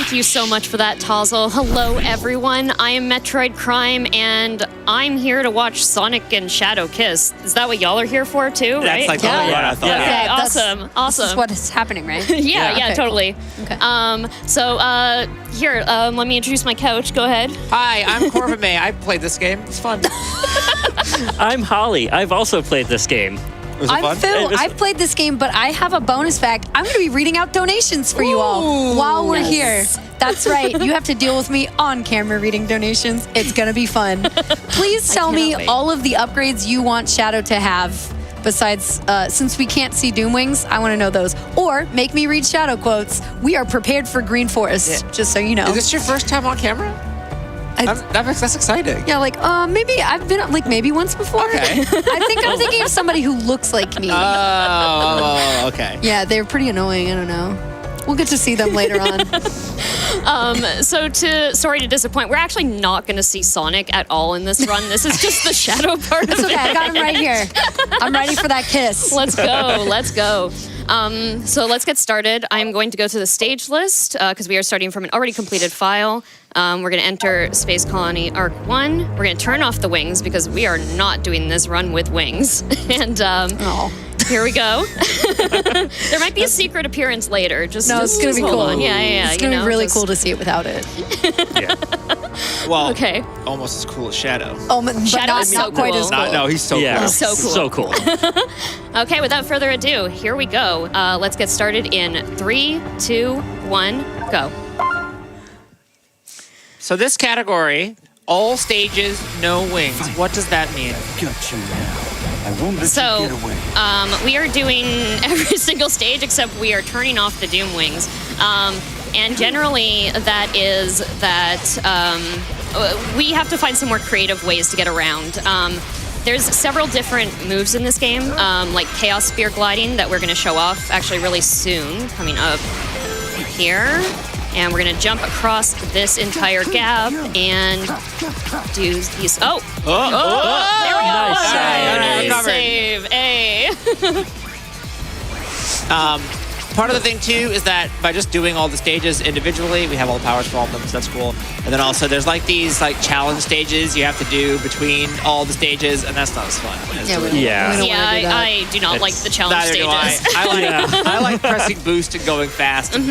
Thank you so much for that, Tozzle. Hello, everyone. I am Metroid Crime, and I'm here to watch Sonic and Shadow kiss. Is that what y'all are here for, too, right? That's like what I thought. Okay, Yeah, awesome. This is what is happening, right? Yeah, Okay, totally. cool. Okay. Here, let me introduce my coach. Go ahead. Hi, I'm corvimae. I played this game. It's fun. I'm Holly. I've also played this game. Was it I'm fun? Phil. I've played this game, but I have a bonus fact. I'm going to be reading out donations for you all while we're here. That's right. You have to deal with me on camera reading donations. It's going to be fun. Please tell me wait. all of the upgrades you want Shadow to have. Besides, since we can't see Doomwings, I want to know those. Or make me read Shadow quotes. We are prepared for Green Forest, just so you know. Is this your first time on camera? That's exciting. Yeah, like, maybe I've been, like, maybe once before. Okay. I'm thinking of somebody who looks like me. Oh, okay. Yeah, they're pretty annoying. I don't know. We'll get to see them later on. Sorry to disappoint, we're actually not going to see Sonic at all in this run. This is just the Shadow part of It's okay, it. I got him right here. I'm ready for that kiss. Let's go. Let's go. So let's get started. I'm going to go to the stage list because we are starting from an already completed file. We're going to enter Space Colony Arc 1. We're going to turn off the wings because we are not doing this run with wings. And here we go. There might be a secret appearance later. No, it's going to be hold cool. on. Yeah. It's going to be really cool to see it without it. Well, Okay. almost as cool as Shadow. Oh, but Shadow not, is so not quite cool. as cool. No, he's so Yeah, cool. So cool. So cool. Okay, without further ado, here we go. Let's get started in 3, 2, 1, go. So this category, all stages, no wings. What does that mean? Got you now. I won't let So, you get away. we are doing every single stage except we are turning off the Doom Wings. And generally, that is that we have to find some more creative ways to get around. There's several different moves in this game, like Chaos Spear Gliding, that we're going to show off actually really soon, coming up here. And we're going to jump across this entire gap and do these. Oh! There we go! Nice Nice save. Hey! Part of the thing, too, is that by just doing all the stages individually, we have all the powers for all of them, so that's cool. And then also there's like these like challenge stages you have to do between all the stages, and that's not as fun. as doing we Yeah. don't Yeah, wanna do that. I do not like the challenge Neither stages. do I. I like pressing boost and going fast and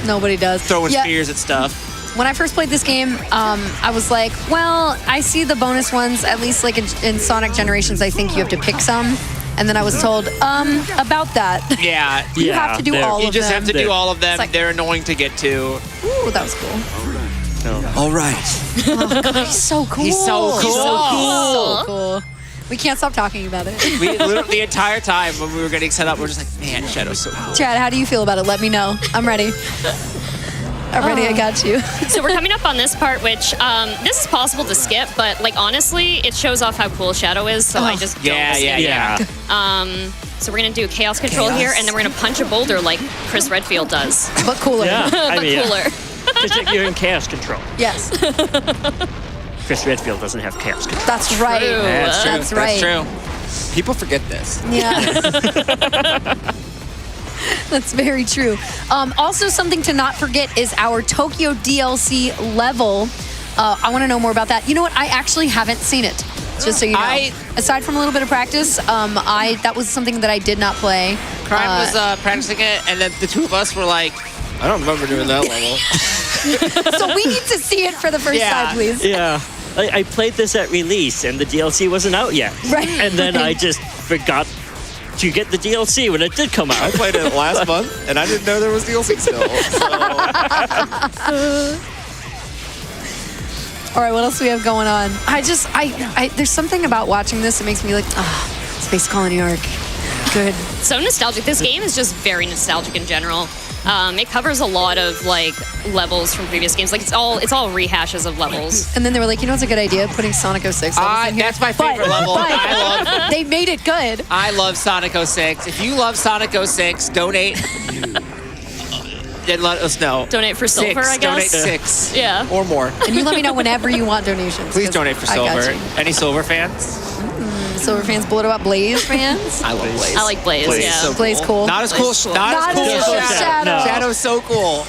Nobody does. throwing Yeah, spears at stuff. when I first played this game, I was like, well, I see the bonus ones, at least like in Sonic Generations, I think you have to pick some. And then I was told, about that. Yeah. You have to do they're- all You of just them. have to do all of them. It's like- They're annoying to get to. Ooh, that was cool. All right. He's so cool. He's so cool. So cool. We can't stop talking about it. We literally the entire time when we were getting set up, we're just like, man, Shadow's so cool. Chad, how do you feel about it? Let me know. I'm ready. I'm ready. I got you. So we're coming up on this part, which this is possible to skip, but like honestly, it shows off how cool Shadow is. So I just don't Yeah, skip yeah, it. Yeah. So we're gonna do chaos control here, and then we're gonna punch a boulder like Chris Redfield does, But cooler. Yeah. I but mean, cooler. Because you're in chaos control. Yes. Chris Redfield doesn't have chaos control. That's right. True. That's true. That's right. That's true. People forget this. Yeah. That's very true. Also, something to not forget is our Tokyo DLC level. I want to know more about that. You know what? I actually haven't seen it. Just so you know. Aside from a little bit of practice, that was something that I did not play. Crime was practicing it, and then the two of us were like, I don't remember doing that level. So we need to see it for the first Yeah. time, please. Yeah. I played this at release, and the DLC wasn't out yet. Right. And then I just forgot to get the DLC when it did come I out. played it last month, and I didn't know there was DLC still. All right, what else do we have going on? There's something about watching this that makes me like, Space Colony Arc. Good. So nostalgic. This game is just very nostalgic in general. It covers a lot of like levels from previous games. Like it's all rehashes of levels. And then they were like, you know what's a good idea? Putting Sonic 06 levels in here. That's my favorite level. They made it good. I love Sonic 06. If you love Sonic 06, donate. Then let us know. Donate for silver, I Donate guess. 6. Yeah. Or more. And you let me know whenever you want donations. Please 'cause donate for I got silver. you. Any silver fans? Silver fans, what about Blaze fans? I love Blaze. I like Blaze. Blaze. Yeah. So Blaze cool. Not as cool. Blaze cool. Not as cool as Shadow. Shadow. No. Shadow's so cool.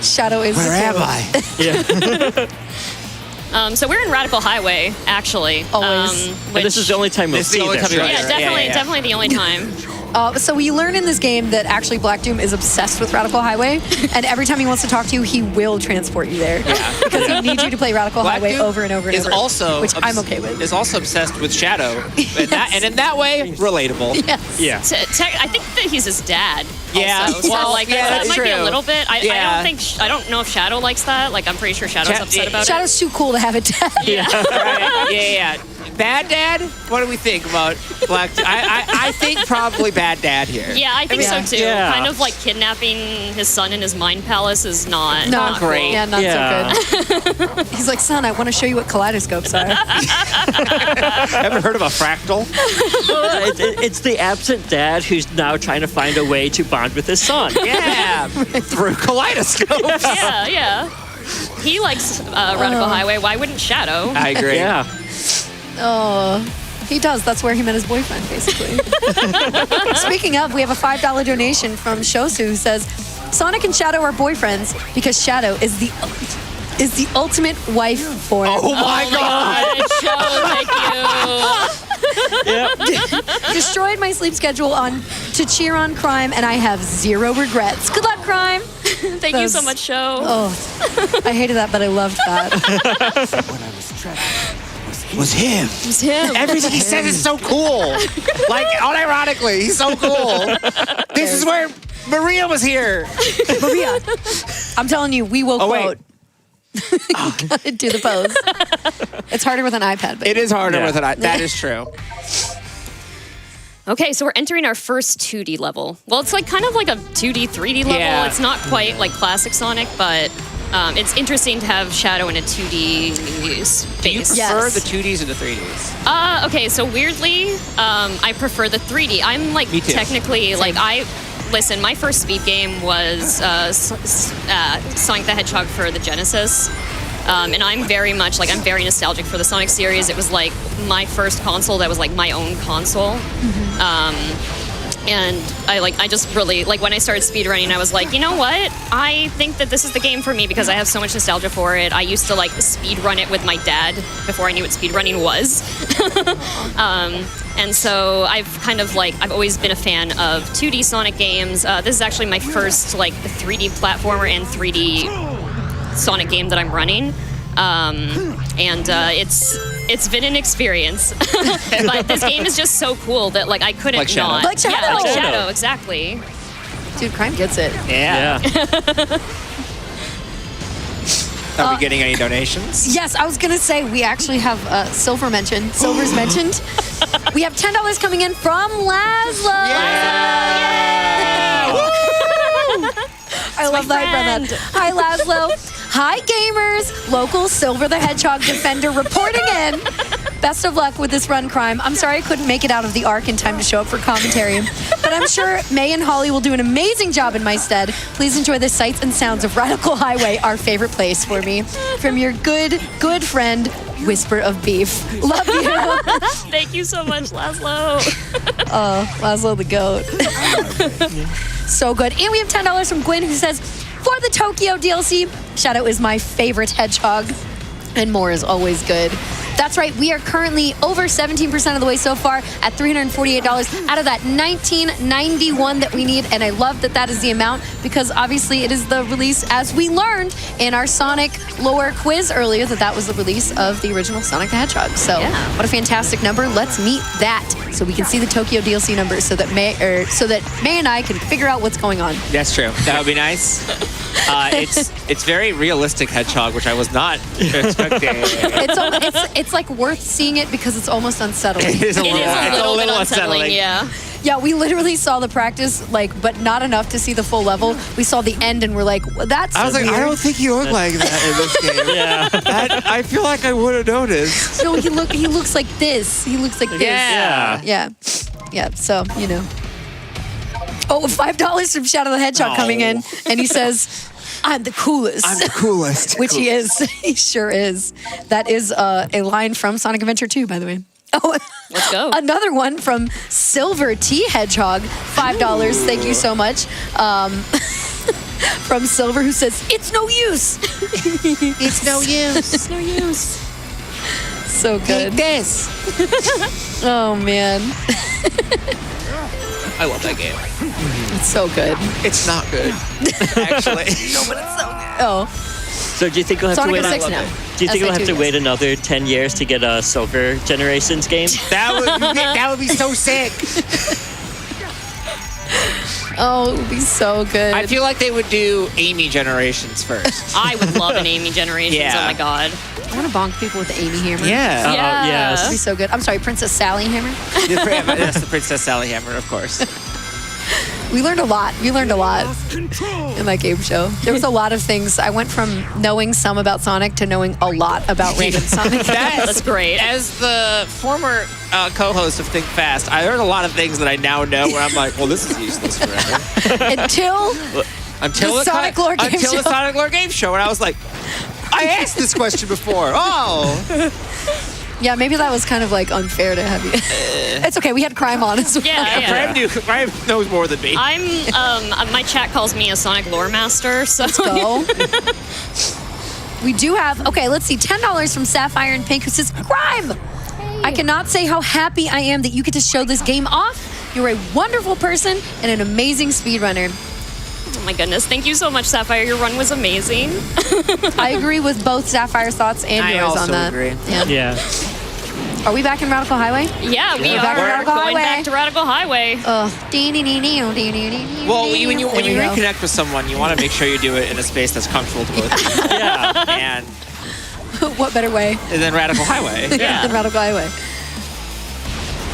Shadow is Where the am goat. I? Yeah. So we're in Radical Highway, actually. Always. And this is the only time we'll This is the see only this, time you're right? Yeah, Yeah, definitely, yeah. definitely the only time. So we learn in this game that actually Black Doom is obsessed with Radical Highway, and every time he wants to talk to you, he will transport you there because he needs you to play Radical Black Highway Dude over and over and is over. also which I'm okay with. Is also obsessed with Shadow, and in that way, relatable. Yes. Yeah. I think that he's his dad. Yeah, Also. So, well, like, yeah, that that's might be a true. little bit. I Yeah. don't know if Shadow likes that. Like, I'm pretty sure Shadow's upset about Shadow's too cool to have a dad. Right. Yeah. Bad dad? What do we think about Black? I think probably bad dad here. it. Yeah, I think so too. Yeah. Kind of like kidnapping his son in his mind palace is not Not cool. great. Yeah, not Yeah. so good. He's like, son, I want to show you what kaleidoscopes are. Ever heard of a fractal? It's the absent dad who's now trying to find a way to bond with his son. Yeah, through kaleidoscopes. Yeah. He likes Radical Highway. Why wouldn't Shadow? I agree. Yeah. Oh, he does. That's where he met his boyfriend, basically. Speaking of, we have a $5 donation from Shosu who says, Sonic and Shadow are boyfriends because Shadow is the ultimate wife form. Oh my God! Thank you. Destroyed my sleep schedule to cheer on Crime, and I have zero regrets. Good luck, Crime. Thank you so much, Show. Oh, I hated that, but I loved that. When I was trapped, Was him. It was him. Everything he says is so cool. Like, unironically, he's so cool. This is where Maria was here. Maria, I'm telling you, we will Oh, wait. quote. You gotta do the pose. It's harder with an iPad, but It is harder Yeah. with an eye. That is true. Okay, so we're entering our first 2D level. Well, it's like kind of like a 2D, 3D level. Yeah. It's not quite like classic Sonic, but it's interesting to have Shadow in a 2D space. Do you prefer Yes. the 2Ds or the 3Ds? Okay, so weirdly, I prefer the 3D. I'm like Me too. technically like listen. My first speed game was Sonic the Hedgehog for the Genesis, and I'm very much like I'm very nostalgic for the Sonic series. It was like my first console that was like my own console. And I just really like when I started speedrunning, I was like, you know what? I think that this is the game for me because I have so much nostalgia for it. I used to like speedrun it with my dad before I knew what speedrunning was. And so I've always been a fan of 2D Sonic games. This is actually my first like 3D platformer and 3D Sonic game that I'm running. And it's been an experience. But this game is just so cool that like I couldn't Like Shadow. not. Like Shadow. Yeah, like Shadow. Shadow, exactly. dude, Crime gets it. Yeah. Yeah. Are we getting any donations? Yes, I was gonna say we actually have Silver's mentioned. We have $10 coming in from Laszlo. I love that I brought that. Hi, Laszlo. Hi, gamers. Local Silver the Hedgehog defender reporting in. Best of luck with this run, Crime. I'm sorry I couldn't make it out of the Ark in time to show up for commentary, but I'm sure May and Holly will do an amazing job in my stead. Please enjoy the sights and sounds of Radical Highway, our favorite place for me. From your good friend, Whisper of Beef. Love you. Thank you so much, Laszlo. Laszlo the goat. So good. And we have $10 from Gwen who says, for the Tokyo DLC, Shadow is my favorite hedgehog. And more is always good. That's right. We are currently over 17% of the way so far at $348 out of that $19.91 that we need. And I love that that is the amount because obviously it is the release, as we learned in our Sonic lore quiz earlier, that was the release of the original Sonic the Hedgehog. So Yeah. what a fantastic number. Let's meet that so we can see the Tokyo DLC numbers so that May and I can figure out what's going on. That's true. That would be nice. It's very realistic hedgehog, which I was not expecting. It's like worth seeing it because it's almost unsettling. It is a It little, is a it's little bit unsettling, yeah. Yeah, we literally saw the practice, but not enough to see the full level. We saw the end and we're like, well, that's I was like, weird. I don't think you look like that in this game. Yeah. I feel like I would have noticed. No, he looks like this. He looks like this. Yeah. Yeah. So, you know. Oh, $5 from Shadow the Hedgehog coming in. And he says, I'm the coolest. I'm the coolest. Which he is. He sure is. That is a line from Sonic Adventure 2, by the way. Oh, Let's go. Another one from Silver T Hedgehog, $5. Thank you so much. from Silver, who says, "It's no use." It's no use. No use. So good. This. Oh man, I love that game. it's so good. It's not good. Actually. Oh, So do you think we'll have Sonic to wait? is 6 now. Do you think we'll have to SI2, wait another 10 years to get a Silver Generations game? That would be so sick. Oh, it would be so good. I feel like they would do Amy Generations first. I would love an Amy Generations. Yeah. Oh my god. I want to bonk people with the Amy hammer. Yeah. Yeah. That'd be so good. I'm sorry, Princess Sally hammer. That's the Princess Sally Hammer, of course. We learned a lot. We learned a lot in that game show. There was a lot of things. I went from knowing some about Sonic to knowing a lot about random Sonic. That's great. As the former co-host of Think Fast, I learned a lot of things that I now know where I'm like, well, this is useless forever. Until Until The Sonic Lore Game until the Show. Sonic Lore Game Show, and I was like, I asked this question before. Oh. yeah, maybe that was kind of like unfair to have you. It's okay. We had crime on as well. Yeah. Prime knows more than me. I'm my chat calls me a Sonic lore master, so Go. We do have, okay, let's see, $10 from Sapphire and Pink, who says, "Crime! I cannot say how happy I am that you get to show this game off. You're a wonderful person and an amazing speedrunner." oh my goodness. Thank you so much, Sapphire. Your run was amazing. I agree with both Sapphire's thoughts and I yours also on that. agree. Yeah. Yeah. Are we back in Radical Highway? Yeah, we We're back to are Radical going Highway. back to Radical Highway. Well, Well, when you reconnect with someone, you want to make sure you do it in a space that's comfortable to both of you. Yeah. And what better way then Radical Highway. than Radical Highway?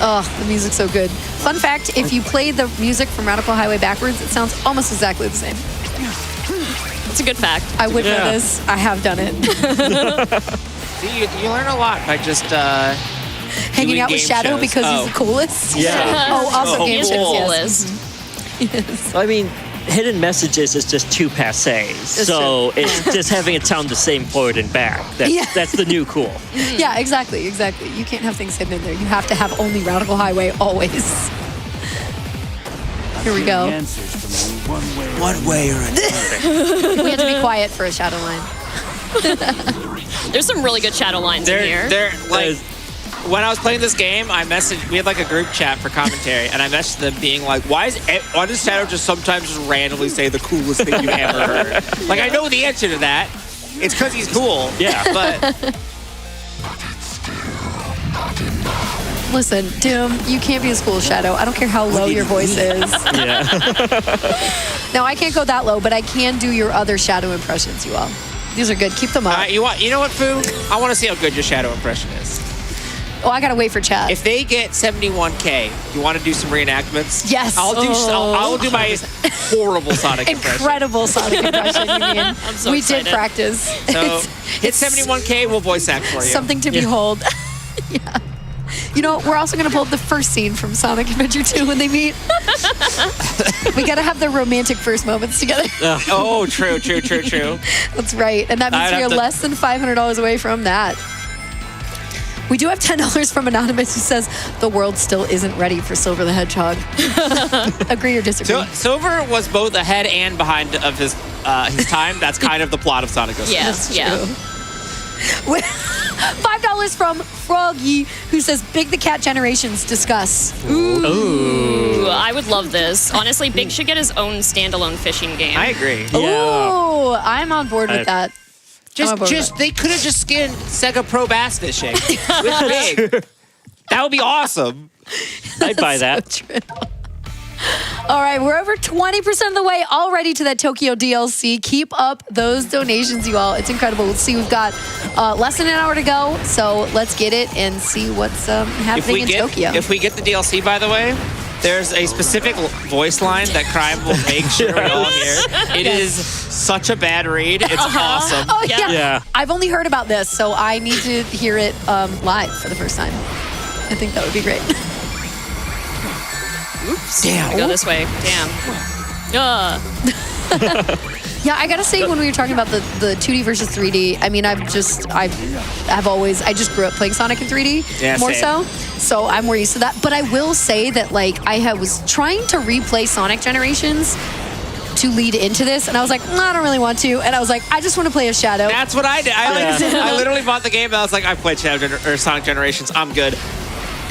Oh, the music's so good. Fun fact, if you play the music from Radical Highway backwards, it sounds almost exactly the same. It's a good fact. I would know Yeah. this. I have done it. See, you learn a lot by just Hanging doing out with game Shadow shows. because he's Oh. the coolest. Yeah. Oh, also Oh, game He's the shows, yes. coolest. I mean, hidden messages is just too passe. So it's just having it sound the same forward and back. Yeah. That's the new cool. Yeah, exactly. You can't have things hidden in there. You have to have only Radical Highway always. Here we go. The answers from only one way. One way or another. We have to be quiet for a shadow line. There's some really good shadow lines in here. They're like, when I was playing this game, we had like a group chat for commentary, and I messaged them being like, why does Shadow just sometimes just randomly say the coolest thing you've ever heard? Like, I know the answer to that. It's because he's cool. Yeah. But Listen, Doom, you can't be as cool as Shadow. I don't care how low your voice is. Yeah. No, I can't go that low, but I can do your other Shadow impressions, you all. These are good. Keep them up. you know what, Foo? I want to see how good your Shadow impression is. Oh, I gotta wait for chat. If they get 71K, you want to do some reenactments? Yes. I'll do my horrible Sonic impression. Incredible Sonic impression, you mean? I'm so we excited. did practice. So hit 71K, we'll voice act for you. Something to behold. Yeah. You know, we're also going to pull up the first scene from Sonic Adventure 2 when they meet. We got to have the romantic first moments together. Oh, true. That's right. And that means I'd we are have to- less than $500 away from that. We do have $10 from Anonymous who says the world still isn't ready for Silver the Hedgehog. Agree or disagree? So, Silver was both ahead and behind of his time. That's kind of the plot of Sonic 06. Yes, yeah. $5 from Froggy, who says Big the Cat Generations, discuss. Ooh, I would love this. Honestly, Big should get his own standalone fishing game. I agree. Ooh, I'm on board with that. They could have just skinned Sega Pro Bass Fishing with Big. That would be awesome. I'd buy that. So true. All right, we're over 20% of the way already to that Tokyo DLC. Keep up those donations, you all. It's incredible. Let's see, we've got less than an hour to go, so let's get it and see what's happening in Tokyo. If we get the DLC, by the way, there's a specific voice line that Crime will make sure we all hear. It is such a bad read. It's awesome. Oh, yeah. Yeah. I've only heard about this, so I need to hear it live for the first time. I think that would be great. Oops. Damn. Go this way. Damn. Yeah, I gotta say, when we were talking about the 2D versus 3D, I mean, I just grew up playing Sonic in 3D Yeah, more same. so I'm more used to that. But I will say that, like, was trying to replay Sonic Generations to lead into this, and I was like, no, I don't really want to. And I was like, I just want to play a Shadow. That's what I did. I literally bought the game and I was like, I've played Sonic Generations. I'm good.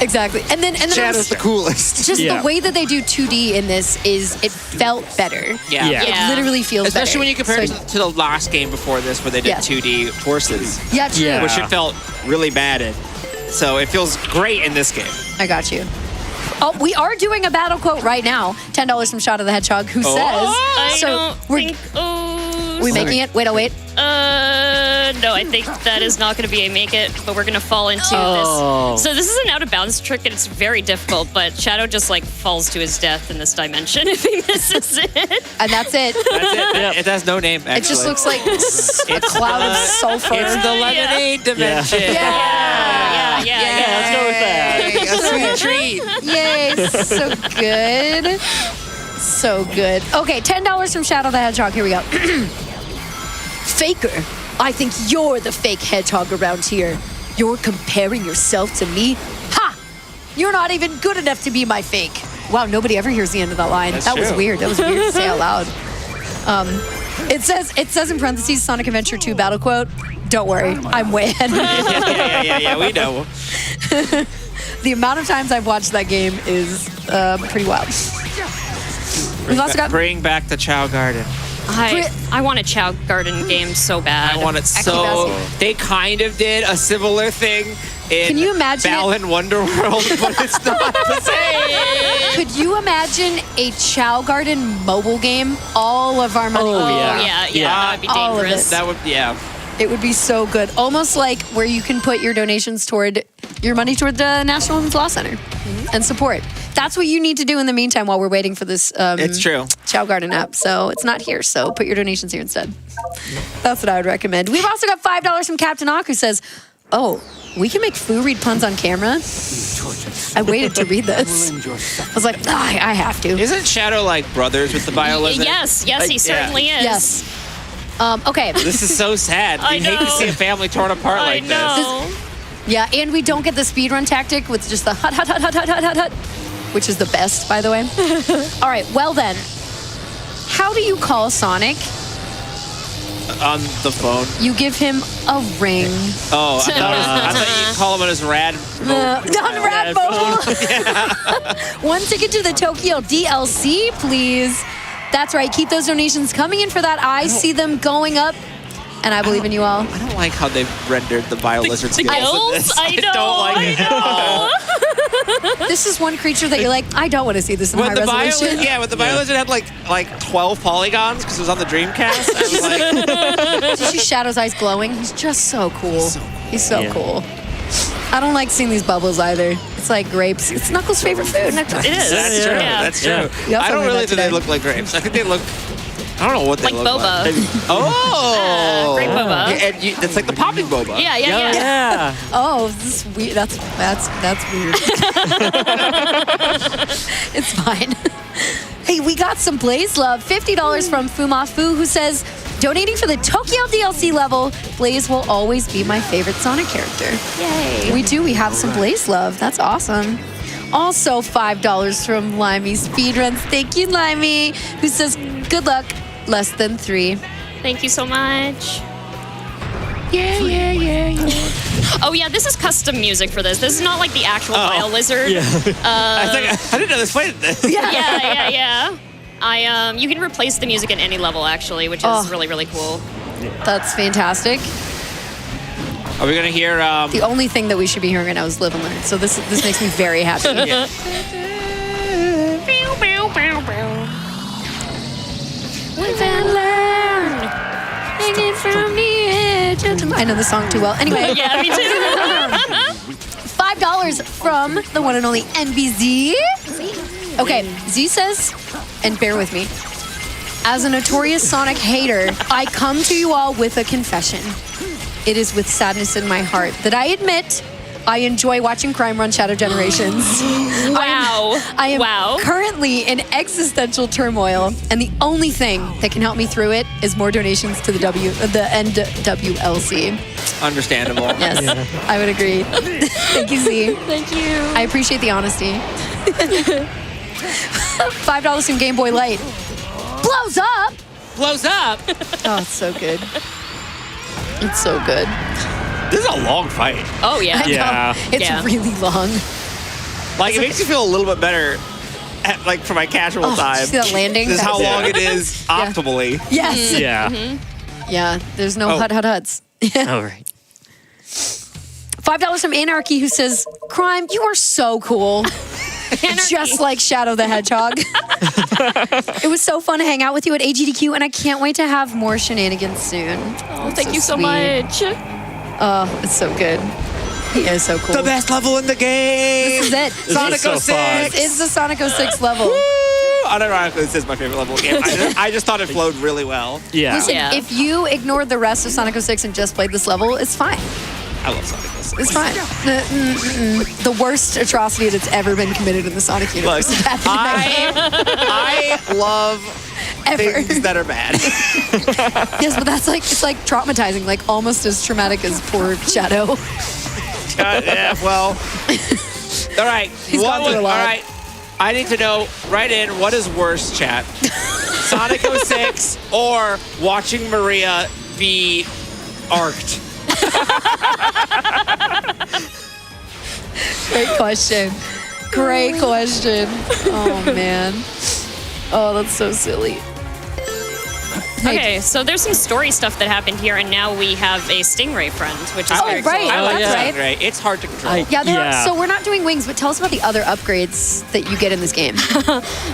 Exactly. And then Shadow's the coolest. just Yeah. the way that they do 2D in this is it felt better. Yeah. Yeah. It literally feels Especially better. when you compare it So- to the last game before this where they did Yeah. 2D horses, Yeah, true. Yeah. which it felt really bad in. So it feels great in this game. I got you. Oh, we are doing a battle quote right now. $10 from Shot of the Hedgehog, who says, I so don't we're think. Oh, we making it? Wait, oh, wait. no, I think that is not going to be a make it, but we're going to fall into Oh. this. So this is an out of bounds trick, and it's very difficult. But Shadow just like falls to his death in this dimension if he misses it. And that's it. That's it. Yep. It has no name, actually. It just looks like a cloud of sulfur. It's the lemonade dimension. Yeah. Yeah, let's go with that. Yay, a sweet treat. Yay, so good. So good. Okay, $10 from Shadow the Hedgehog. Here we go. Faker, I think you're the fake hedgehog around here. You're comparing yourself to me? Ha! You're not even good enough to be my fake. Wow, nobody ever hears the end of that line. That's that was true. weird. That was weird to say out loud. It says in parentheses, Sonic Adventure 2 battle quote. Don't worry, I'm way ahead. Yeah, we know. The amount of times I've watched that game is pretty wild. We've also got Bring back the Chow Garden. I want a Chow Garden game so bad. I want it so. Basket. They kind of did a similar thing in Can you imagine it? Balan Wonderworld, but it's not the same. Could you imagine a Chow Garden mobile game? All of our money. Oh, would be yeah. Yeah, that would be All of dangerous. it. That would, yeah. It would be so good. Almost like where you can put your donations toward your money toward the National Women's Law Center and support. That's what you need to do in the meantime while we're waiting for this It's true. Chow Garden app. So it's not here. So put your donations here instead. That's what I would recommend. We've also got $5 from Captain Hawk who says, oh, we can make Foo read puns on camera? I waited to read this. I was like, I have to. Isn't Shadow like brothers with the biolizard? Yes, Like, he certainly is. Yes. Okay. This is so sad. I You hate to know. see a family torn apart I like this. know. Yeah, and we don't get the speedrun tactic with just the hut, hut, hut, hut, hut, hut, hut, hut, which is the best, by the way. All right, well then, how do you call Sonic? On the phone. You give him a ring. Oh, I thought you call him on his rad. On Rad Mobile. One ticket to the Tokyo DLC, please. That's right. Keep those donations coming in for that. I see them going up, and I believe in you all. I don't like how they've rendered the biolizard The skills in gills? this. I know. don't like it at all. This is one creature that you're like, I don't want to see this in high When the resolution. biolizard had like 12 polygons because it was on the Dreamcast. I was like, Did you see Shadow's eyes glowing? He's just so cool. He's so Yeah. cool. I don't like seeing these bubbles either. It's like grapes. It's Knuckles' favorite food. Nectar. It is. that's true. Yeah. That's true. Yeah. You also I don't learned really that think they today. look like grapes. I think they look. I don't know what they Like look boba. like. Oh, Grape boba. Yeah, and it's like the popping boba. Yeah. Yeah. Oh, this is weird. That's weird. It's fine. Hey, we got some Blaze love. $50 from Fumafu, who says, donating for the Tokyo DLC level, Blaze will always be my favorite Sonic character. Yay. We do. We have some Blaze love. That's awesome. Also, $5 from Limey Speedruns. Thank you, Limey, who says, good luck, less than 3. Thank you so much. Yeah. Oh yeah, this is custom music for this. This is not like the actual biolizard. Yeah. I didn't know this played this. Yeah. You can replace the music at any level actually, which is Oh. really, really cool. That's fantastic. Are we gonna hear? The only thing that we should be hearing right now is Live and Learn. So this makes me very happy. Yeah. Live and learn. Hang it from the edge. I know the song too well. Anyway, Yeah, me too. $5 from the one and only NBZ. Okay, Z says, and bear with me, as a notorious Sonic hater, I come to you all with a confession. It is with sadness in my heart that I admit I enjoy watching crime run Shadow Generations. Wow. I am Wow. currently in existential turmoil, and the only thing that can help me through it is more donations to the NWLC. Understandable. Yes, I would agree. Thank you, Z. Thank you. I appreciate the honesty. $5 from Game Boy Light. blows up. Blows up. Oh, it's so good. It's so good. This is a long fight. Oh yeah. I know. Yeah. It's Yeah. really long. Like, it makes you feel a little bit better, like, for my casual Oh, time. did you see that landing? This is how That was- long it is optimally. Yes. Yeah. Yeah. There's no Oh. huts. All right. $5 from Anarchy, who says, Crime, you are so cool. Just like Shadow the Hedgehog. It was so fun to hang out with you at AGDQ, and I can't wait to have more shenanigans soon. Oh, thank you so sweet. much. Oh, it's so good. He is so cool. The best level in the game. This is it. Sonic so 06. fun. This is the Sonic 06 level. Unironically, this is my favorite level of the game. I just thought it flowed really well. Yeah. Listen, Yeah. if you ignored the rest of Sonic 06 and just played this level, it's fine. I love Sonic 06. It's fine. The worst atrocity that's ever been committed in the Sonic universe. Look, is happening I love ever. things that are bad. Yes, but that's like, it's like traumatizing, like almost as traumatic as poor Shadow. Yeah, well. All right. He's gone through a lot. All right. I need to know, right in, what is worse, chat? Sonic 06 or watching Maria be arced? Great question. Great question. Oh, man. Oh, that's so silly. Okay, so there's some story stuff that happened here, and now we have a Stingray friend, which is Oh, very right. cool. I like that's that. right. It's hard to control. Yeah, there Yeah. Are, so we're not doing wings, but tell us about the other upgrades that you get in this game.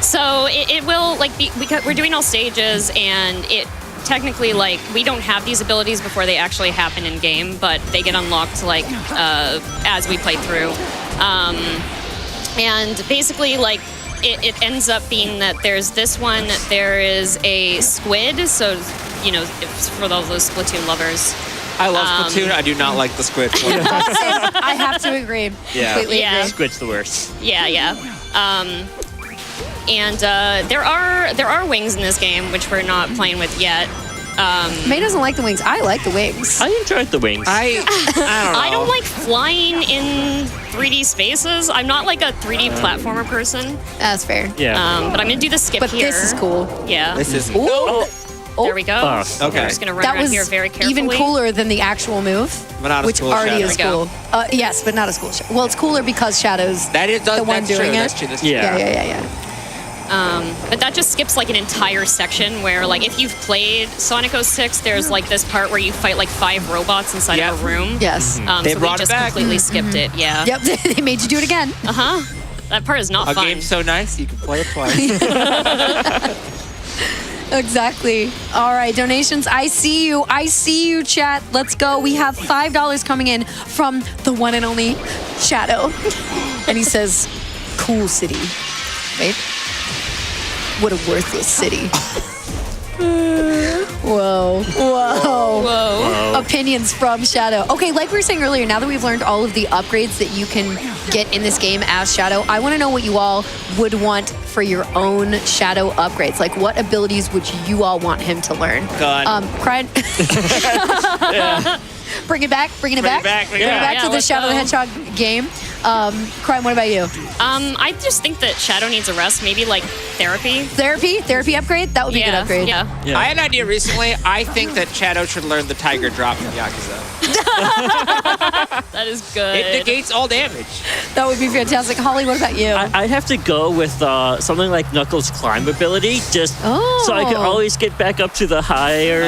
So it will like be, we're doing all stages, and it technically like we don't have these abilities before they actually happen in game, but they get unlocked like as we play through. And basically like it ends up being that there's this one, there is a squid, so you know, it's for all those Splatoon lovers. I love Splatoon. I do not like the squid. I have to agree. Yeah. Completely Yeah. agree. Squid's the worst. Yeah. And there are wings in this game, which we're not playing with yet. May doesn't like the wings. I like the wings. I enjoyed the wings. I don't know. I don't like flying in 3D spaces. I'm not like a 3D platformer person. That's fair. yeah. But I'm gonna do the skip But here. this is cool. Yeah. This is. Ooh. There we go. Oh, okay. We're just gonna run That around was here very carefully. even cooler than the actual move, But not as which cool as already Shadow. is There we cool. Yes, but not as cool. Well, it's cooler because Shadow's That is the one that's doing true. it. That's true. That's true. Yeah. Yeah. But that just skips like an entire section where, like, if you've played Sonic 06, there's like this part where you fight like 5 robots inside Yep. of a room. Yes. They So we brought it just back. completely skipped it. Yeah. Yep. They made you do it again. That part is not A fun. game's so nice you can play it twice. Exactly. All right, donations. I see you. I see you, chat. Let's go. We have $5 coming in from the one and only Shadow. And he says, cool city. Wait. What a worthless city. Whoa. Whoa. Opinions from Shadow. Okay, like we were saying earlier, now that we've learned all of the upgrades that you can get in this game as Shadow, I want to know what you all would want for your own Shadow upgrades. Like, what abilities would you all want him to learn? Gun. Brian. Bring it back. Bring it back. Bring it back Yeah, to the let's Shadow the go. Hedgehog game. Crime, what about you? I just think that Shadow needs a rest. Maybe like therapy. Therapy upgrade? That would be a good upgrade. Yeah. Yeah. I had an idea recently. I think that Shadow should learn the Tiger Drop from Yakuza. That is good. It negates all damage. That would be fantastic. Holly, what about you? I'd have to go with something like Knuckles' climb ability, just so I can Oh. always get back up to the higher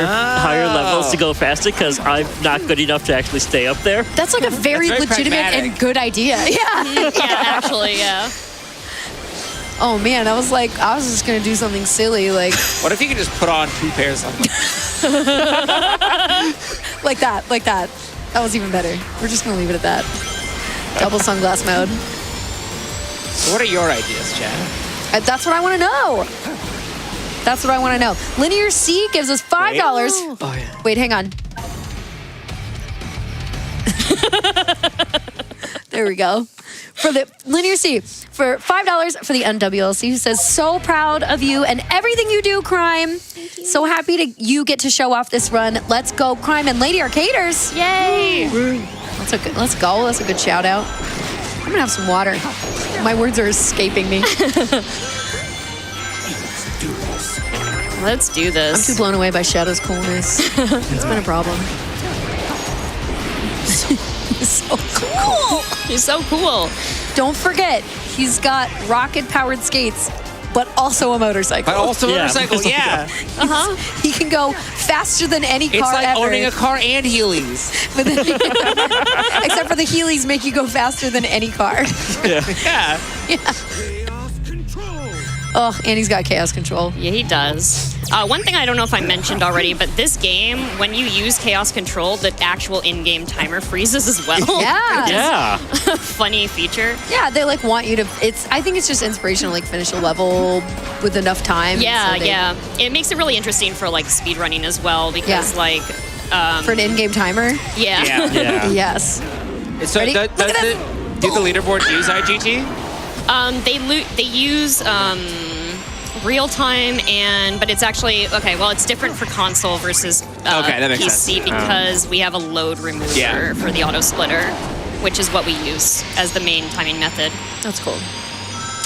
levels to go faster, because I'm not good enough to actually stay up there. That's like a very That's very legitimate pragmatic. and good idea. Yeah. Yeah, actually, yeah. Oh man, I was just gonna do something silly, like What if you could just put on 2 pairs of like that. That was even better. We're just gonna leave it at that. Double sunglass mode. What are your ideas, Chad? That's what I want to know. That's what I want to know. Linear C gives us $5. Oh yeah. Wait, hang on. There we go. For the Linear C, for $5 for the NWLC, who says, so proud of you and everything you do, Crime. So happy you get to show off this run. Let's go, Crime and Lady Arcaders. Yay! Let's go. That's a good shout out. I'm gonna have some water. My words are escaping me. Let's do I'm this. too blown away by Shadow's coolness. It's been a problem. He's so cool. He's so cool. Don't forget, he's got rocket-powered skates, but also a motorcycle. But also Yeah. motorcycle, yeah. He can go faster than any It's car like ever. owning a car and Heelys. But then- except for the Heelys make you go faster than any car. Yeah. Oh, and he's got chaos control. Yeah, he does. One thing I don't know if I mentioned already, but this game, when you use Chaos Control, the actual in-game timer freezes as well. Yeah. Yeah. Funny feature. Yeah, they like want you to. I think it's just inspirational, like finish a level with enough time. Yeah, so they- yeah. It makes it really interesting for like speedrunning as well because Yeah. like, For an in-game timer. yeah. Yeah. Yeah. Yes. So Ready? does Look at do the leaderboard use IGT? They use real time but it's actually okay. Well, it's different for console versus Okay, that makes PC sense. because we have a load remover Yeah. for the auto splitter, which is what we use as the main timing method. That's cool.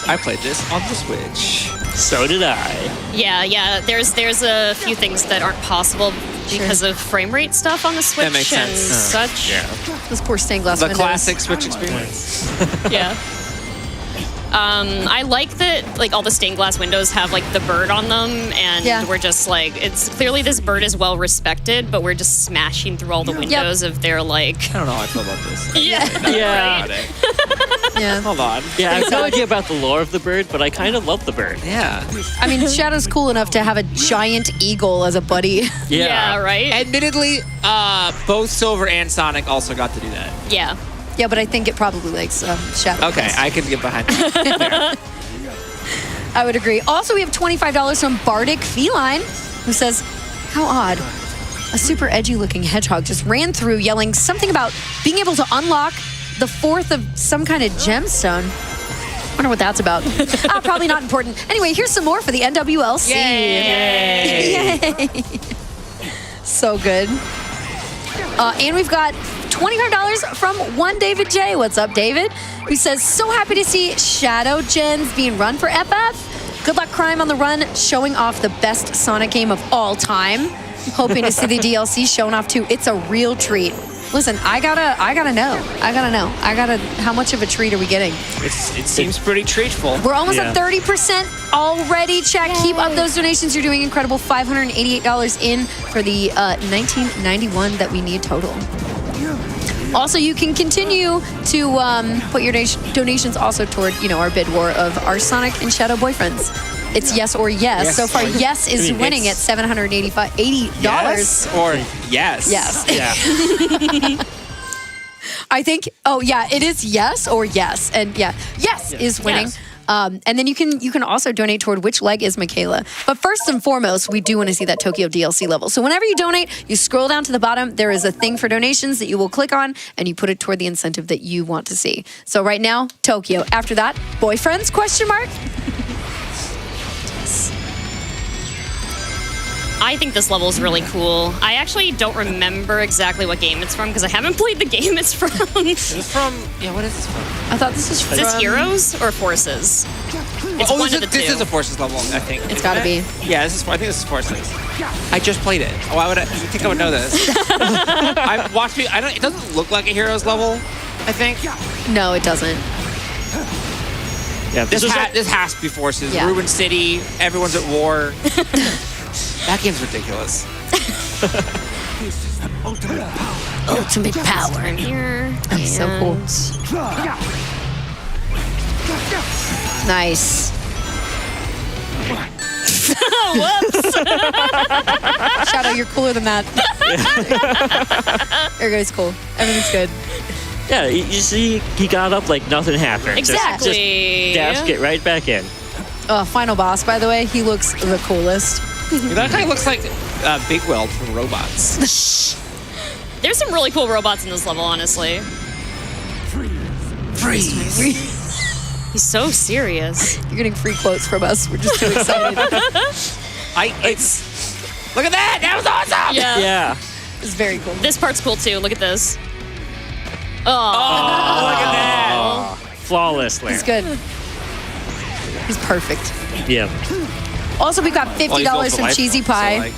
I played this on the Switch. So did I. Yeah. There's a few things that aren't possible because of frame rate stuff on the Switch makes and sense. such. Those poor stained glass The windows. classic Switch experience. Yeah. I like that like all the stained glass windows have like the bird on them and Yeah. we're just like it's clearly this bird is well respected, but we're just smashing through all the windows of their like I don't know how I feel about this. Yeah. Yeah. Hold on. Yeah, I have no idea about the lore of the bird, but I kind of love the bird. Yeah. I mean, Shadow's cool enough to have a giant eagle as a buddy. Yeah, right? Admittedly, both Silver and Sonic also got to do that. Yeah. Yeah, but I think it probably likes Shadow. Okay, best. I can get behind that. I would agree. Also, we have $25 from Bardic Feline, who says, "How odd. A super edgy looking hedgehog just ran through yelling something about being able to unlock the fourth of some kind of gemstone. Wonder what that's about. Probably not important. Anyway, here's some more for the NWLC. Yay. So good. And we've got $25 from one David J. What's up, David? Who says, so happy to see Shadow Gens being run for FF. Good luck, Crime, on the run, showing off the best Sonic game of all time. Hoping to see the DLC shown off too. It's a real treat. Listen, I gotta know. How much of a treat are we getting? It seems pretty treatful. We're almost Yeah. at 30% already, chat. Keep up those donations. You're doing incredible. $588 in for the 1991 that we need total. Also, you can continue to put your donations also toward, our bid war of our Sonic and Shadow boyfriends. It's yes or yes. Yes So far, or- yes is I mean, winning at it's- $780. Yes or yes? Yes. Yeah. I think. Oh yeah, it is yes or yes, and yes is winning. Yes. And then you can also donate toward which leg is Michaela. But first and foremost, we do want to see that Tokyo DLC level. So whenever you donate, you scroll down to the bottom. There is a thing for donations that you will click on, and you put it toward the incentive that you want to see. So right now, Tokyo. After that, boyfriends? Question mark. I think this level is really cool. I actually don't remember exactly what game it's from because I haven't played the game it's from. This is from. Yeah, what is this from? I thought this was Is from. this Heroes or Forces? It's one of the two. This is a Forces level, I think. It's Isn't gotta it? be. Yeah, I think this is Forces. I just played it. Why would I? You think I would know this? I've watched it. It doesn't look like a Heroes level. I think No, it doesn't. Yeah. this is like- has to be Forces. Yeah. Ruin City. Everyone's at war. That game's ridiculous. Ultimate power. I'm here. That's so cool. Nice. Shadow, you're cooler than that. Everybody's cool. Everything's good. Yeah, you see, he got up like nothing happened. Exactly. Just dash, get right back in. Final boss, by the way, he looks the coolest. That guy looks like Big Weld from Robots. There's some really cool robots in this level, honestly. Freeze. He's so serious. You're getting free quotes from us. We're just too excited. Look at that! That was awesome! Yeah. Yeah. It's very cool. This part's cool too. Look at this. Oh, look at that! Flawless, Larry. He's good. He's perfect. Yeah. Also, we got $50 Well, he's built for from life, Cheesy so, Pie. like,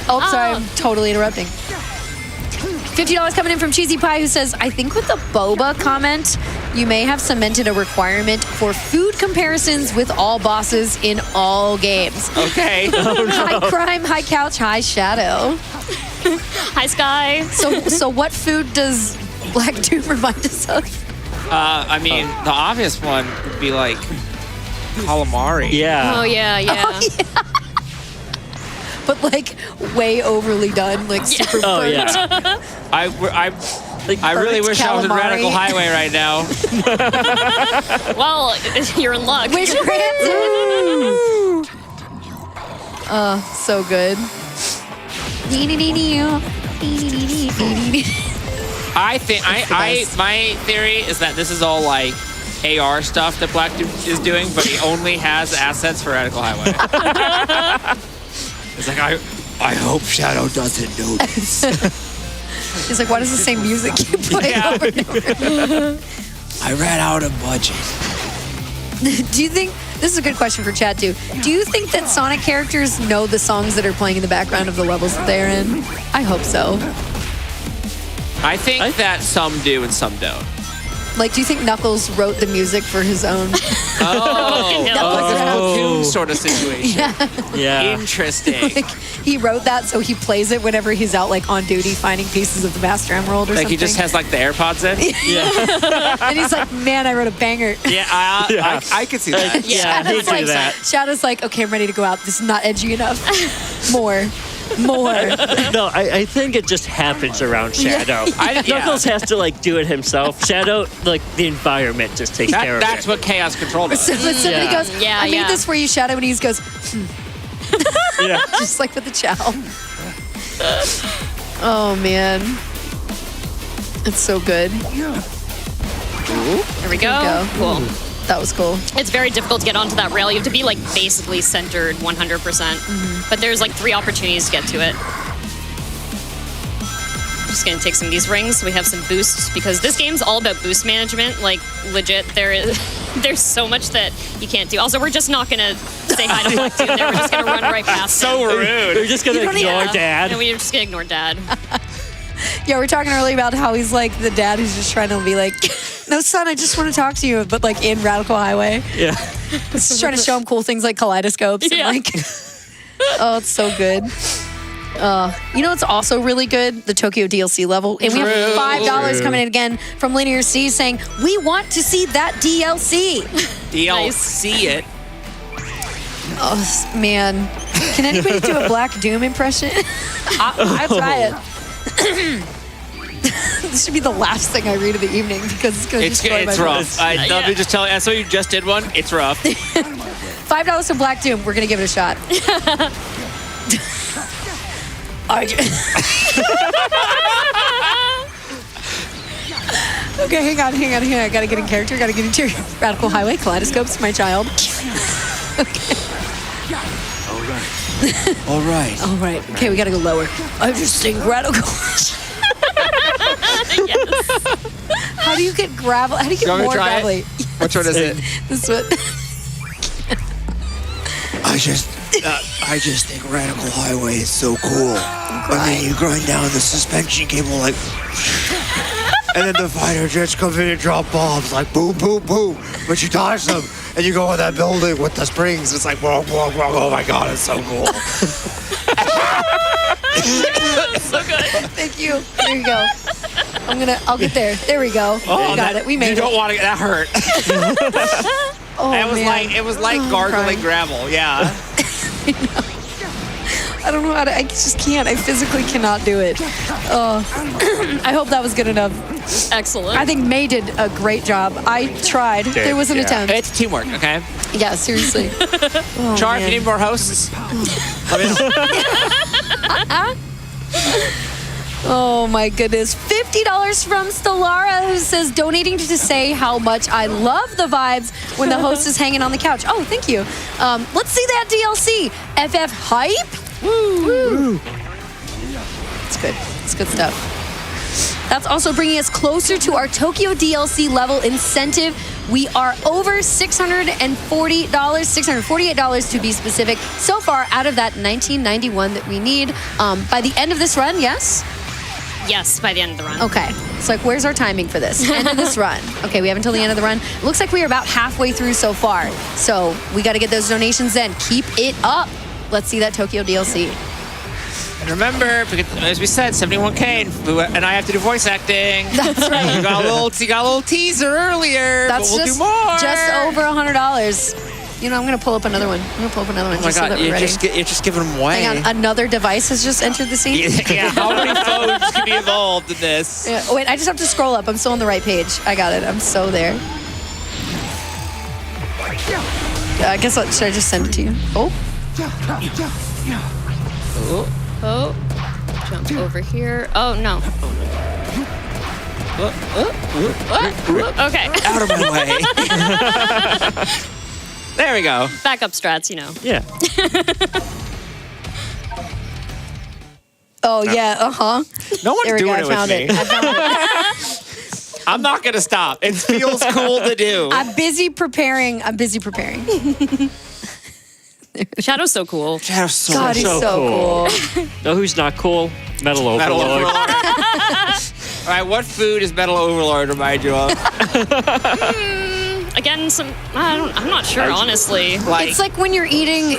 Oh, sorry, I'm totally interrupting. $50 coming in from Cheesy Pie, who says, I think with the boba comment, you may have cemented a requirement for food comparisons with all bosses in all games. okay. High crime, high couch, high shadow. Hi, Sky. So what food does Black Doom remind us of? I mean, the obvious one would be like calamari. Yeah. Oh, yeah. But like way overly done, like super Oh, burnt. yeah. I really burnt wish I was in calamari. Radical Highway right now. Well, you're in luck. Wish granted. So good. I think my theory is that this is all like AR stuff that Black Doom is doing, but he only has assets for Radical Highway. It's like I hope Shadow doesn't notice. He's like, why does the same music keep playing Yeah. over and over? I ran out of budget. Do you think, this is a good question for chat too, do you think that Sonic characters know the songs that are playing in the background of the levels that they're in? I hope so. I think that some do and some don't. Like, do you think Knuckles wrote the music for his own? Oh, Knuckles like a rap? Splatoon sort of situation. Yeah. Interesting. Like, he wrote that so he plays it whenever he's out like on duty finding pieces of the Master Emerald or Like something. he just has like the AirPods in. And he's like, man, I wrote a banger. Yeah, I could see that. Yeah, he Shadow's do that. Shadow's like, okay, I'm ready to go out. This is not edgy enough. More. No, I think it just happens around Shadow. Yeah. Knuckles has to like do it himself. Shadow, like the environment just takes care of That's it. what Chaos Control does. So when somebody Yeah. goes, Yeah, I made yeah. this for you, Shadow, and he just goes, Yeah. just like with the chow. Oh, man. It's so good. There we go. go. Cool. That was cool. It's very difficult to get onto that rail. You have to be like basically centered 100%. But there's like 3 opportunities to get to it. Just gonna take some of these rings. We have some boosts because this game's all about boost management. Like legit, there's so much that you can't do. Also, we're just not gonna say hi to Black Doom there. We're just gonna run right past him. So We're rude. just gonna You don't ignore even- Dad. And we're just gonna ignore Dad. Yeah, we are talking earlier about how he's like the dad who's just trying to be like, no, son, I just want to talk to you, but like in Radical Highway. Yeah. He's just trying to show him cool things like kaleidoscopes. Yeah. And like, oh, it's so good. You know what's also really good? The Tokyo DLC level. And we have $5 coming in again from Linear C saying, we want to see that DLC. DLC it. Oh, man. Can anybody do a Black Doom impression? I'll try it. This should be the last thing I read of the evening because it's going to destroy my rough. Let me just tell you, so you just did one. It's rough. $5 for Black Doom. We're going to give it a shot. Okay, hang on. I gotta get in character. Gotta get into Radical Highway. Kaleidoscopes, my child. All right. All right. Okay, we gotta go lower. I just sing Radical. Yes. How do you get gravel? How do you get You want me to more try it? gravelly? Which one is it? This one. I just think Radical Highway is so cool. And then you grind down the suspension cable like, and then the fighter jets come in and drop bombs like boom, boom, boom. But you dodge them, and you go in that building with the springs. It's like whoa, whoa, whoa! Oh my god, it's so cool. So good. Thank you. There you go. I'll get there. There we go. Oh, we got it. We made You it. don't want to get that hurt. Oh, man. It was like I'm gargling crying. gravel. Yeah. I don't know how to. I just can't. I physically cannot do it. I hope that was good enough. Excellent. I think May did a great job. I tried. There was an attempt. It's teamwork, okay? Yeah, seriously. Oh, Char, if man. you need more hosts, let me know. Oh my goodness. $50 from Stellara, who says donating to say how much I love the vibes when the host is hanging on the couch. Oh, thank you. Let's see that DLC. FF hype? Woo. It's good. It's good stuff. That's also bringing us closer to our Tokyo DLC level incentive, We are over $640, $648 to be specific. So far, out of that 1991 that we need. By the end of this run, yes? Yes, by the end of the run. Okay. It's like, where's our timing for this? End of this run. Okay, we have until the end of the run. It looks like we are about halfway through so far. So we got to get those donations in. Keep it up. Let's see that Tokyo DLC. And remember, as we said, 71K, and I have to do voice acting. That's right. You got a little teaser earlier, That's but we'll just, do more. just over $100. You know, I'm going to pull up another one. Oh my just so God, that we're you're ready. just giving them away. Hang on, another device has just entered the scene. Yeah, how many phones can be involved in this? Yeah, wait, I just have to scroll up. I'm still on the right page. I got it. I'm so there. I guess should I just send it to you? Oh. Oh. Jump over here. Oh, no. Okay. Out of my way. There we go. Backup strats, you know. Yeah. Oh, yeah. Uh-huh. No one's There we go. doing I it found with it. me. I found it. I'm not going to stop. It feels cool to do. I'm busy preparing. Shadow's so cool. Shadow's so God, he's so so cool. cool. Know who's not cool? Metal Overlord. Metal Overlord. All right, what food does Metal Overlord remind you of? Again, I'm not sure, honestly. It's like when you're eating